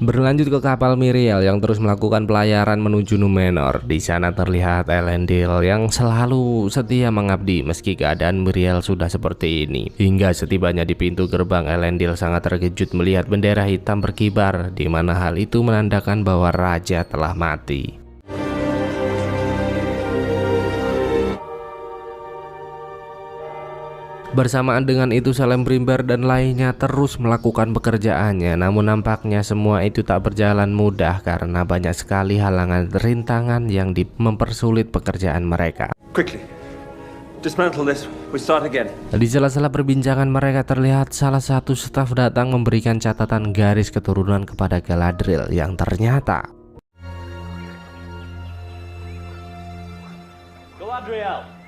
Berlanjut ke kapal Miriel yang terus melakukan pelayaran menuju Numenor. Di sana terlihat Elendil yang selalu setia mengabdi meski keadaan Miriel sudah seperti ini. Hingga setibanya di pintu gerbang, Elendil sangat terkejut melihat bendera hitam berkibar, di mana hal itu menandakan bahwa raja telah mati. Bersamaan dengan itu Celebrimbor dan lainnya terus melakukan pekerjaannya, namun nampaknya semua itu tak berjalan mudah karena banyak sekali halangan rintangan yang mempersulit pekerjaan mereka. Quickly, dismantle this. We start again. Di sela-sela perbincangan mereka terlihat salah satu staf datang memberikan catatan garis keturunan kepada Galadriel yang ternyata Galadriel.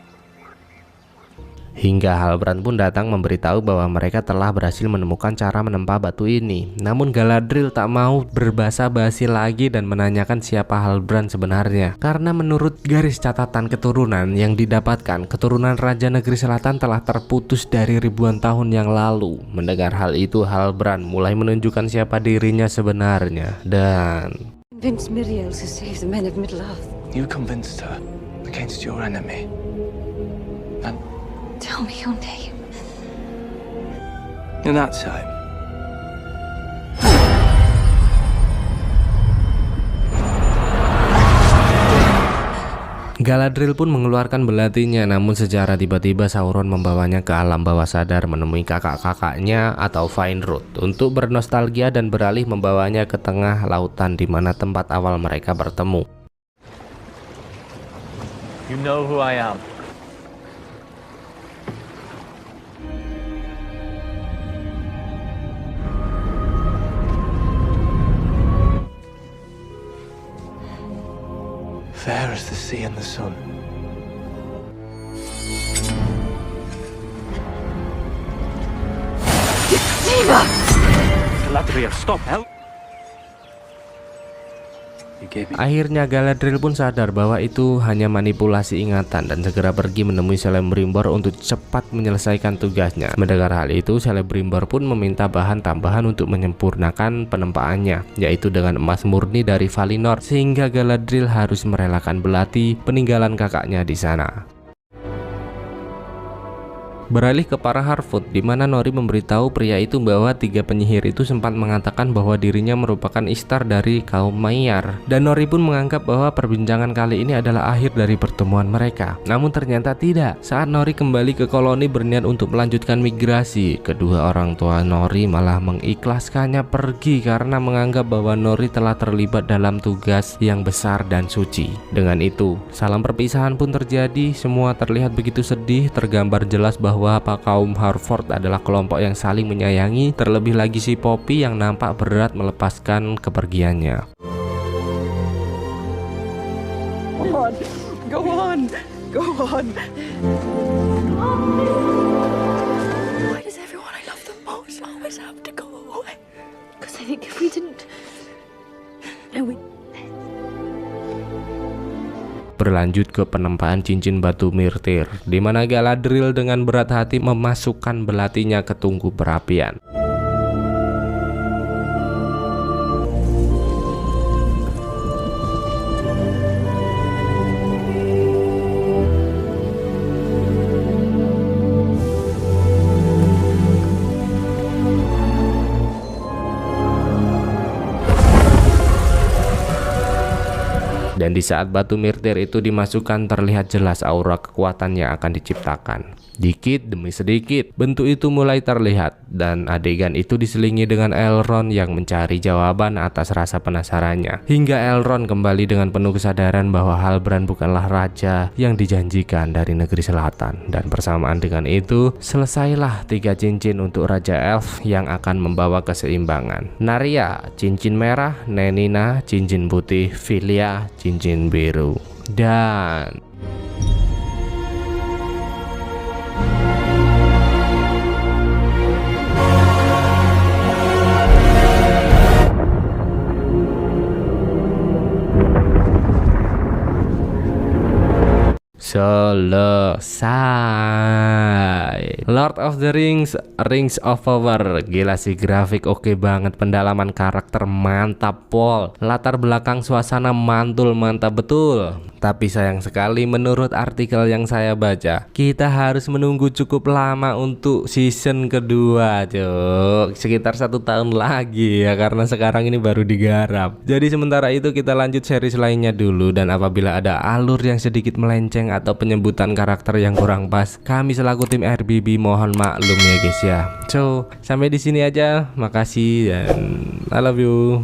Hingga Halbrand pun datang memberitahu bahwa mereka telah berhasil menemukan cara menempa batu ini. Namun Galadriel tak mau berbahasa basi lagi dan menanyakan siapa Halbrand sebenarnya. Karena menurut garis catatan keturunan yang didapatkan, keturunan Raja Negeri Selatan telah terputus dari ribuan tahun yang lalu. Mendengar hal itu, Halbrand mulai menunjukkan siapa dirinya sebenarnya dan Convince Miriel to save the men of Middle-earth. You convinced her against your enemy. And Tell me your name. in that time, Galadriel pun mengeluarkan belatinya, namun secara tiba-tiba Sauron membawanya ke alam bawah sadar menemui kakak-kakaknya atau Finrod untuk bernostalgia dan beralih membawanya ke tengah lautan di mana tempat awal mereka bertemu. you know who I am. Fair as the sea and the sun. Galadriel, stop, help! Akhirnya Galadriel pun sadar bahwa itu hanya manipulasi ingatan dan segera pergi menemui Celebrimbor untuk cepat menyelesaikan tugasnya. Mendengar hal itu, Celebrimbor pun meminta bahan tambahan untuk menyempurnakan penempaannya, yaitu dengan emas murni dari Valinor, sehingga Galadriel harus merelakan belati peninggalan kakaknya di sana. Beralih ke para Harfoot, di mana Nori memberitahu pria itu bahwa 3 penyihir itu sempat mengatakan bahwa dirinya merupakan Ishtar dari kaum Maiar, dan Nori pun menganggap bahwa perbincangan kali ini adalah akhir dari pertemuan mereka. Namun ternyata tidak. Saat Nori kembali ke koloni berniat untuk melanjutkan migrasi, kedua orang tua Nori malah mengikhlaskannya pergi karena menganggap bahwa Nori telah terlibat dalam tugas yang besar dan suci. Dengan itu, salam perpisahan pun terjadi. Semua terlihat begitu sedih, tergambar jelas bahwa kaum Harfoot adalah kelompok yang saling menyayangi, terlebih lagi si Poppy yang nampak berat melepaskan kepergiannya. Go on. Why does everyone I love the most always have to go away? Because I think if we didn't... No, we... Berlanjut ke penempaan cincin batu Myrtir, di mana Galadriel dengan berat hati memasukkan belatinya ke tungku perapian. Dan di saat batu Myrtir itu dimasukkan, terlihat jelas aura kekuatan yang akan diciptakan. Dikit demi sedikit, bentuk itu mulai terlihat, dan adegan itu diselingi dengan Elrond yang mencari jawaban atas rasa penasarannya. Hingga Elrond kembali dengan penuh kesadaran bahwa Halbrand bukanlah raja yang dijanjikan dari negeri selatan. Dan bersamaan dengan itu, selesailah 3 cincin untuk Raja Elf yang akan membawa keseimbangan. Narya, cincin merah; Nenina, cincin putih; Filia, cincin biru. Dan selesai Lord of the Rings, Rings of Power. Gila sih, grafik oke banget, pendalaman karakter mantap pol, latar belakang suasana mantul mantap betul. Tapi sayang sekali menurut artikel yang saya baca, kita harus menunggu cukup lama untuk season kedua, cuk. Sekitar 1 tahun lagi ya, karena sekarang ini baru digarap. Jadi sementara itu kita lanjut series lainnya dulu, dan apabila ada alur yang sedikit melenceng atau penyebutan karakter yang kurang pas, kami selaku tim RBB mohon maklum ya guys ya. So, sampai di sini aja. Makasih dan I love you.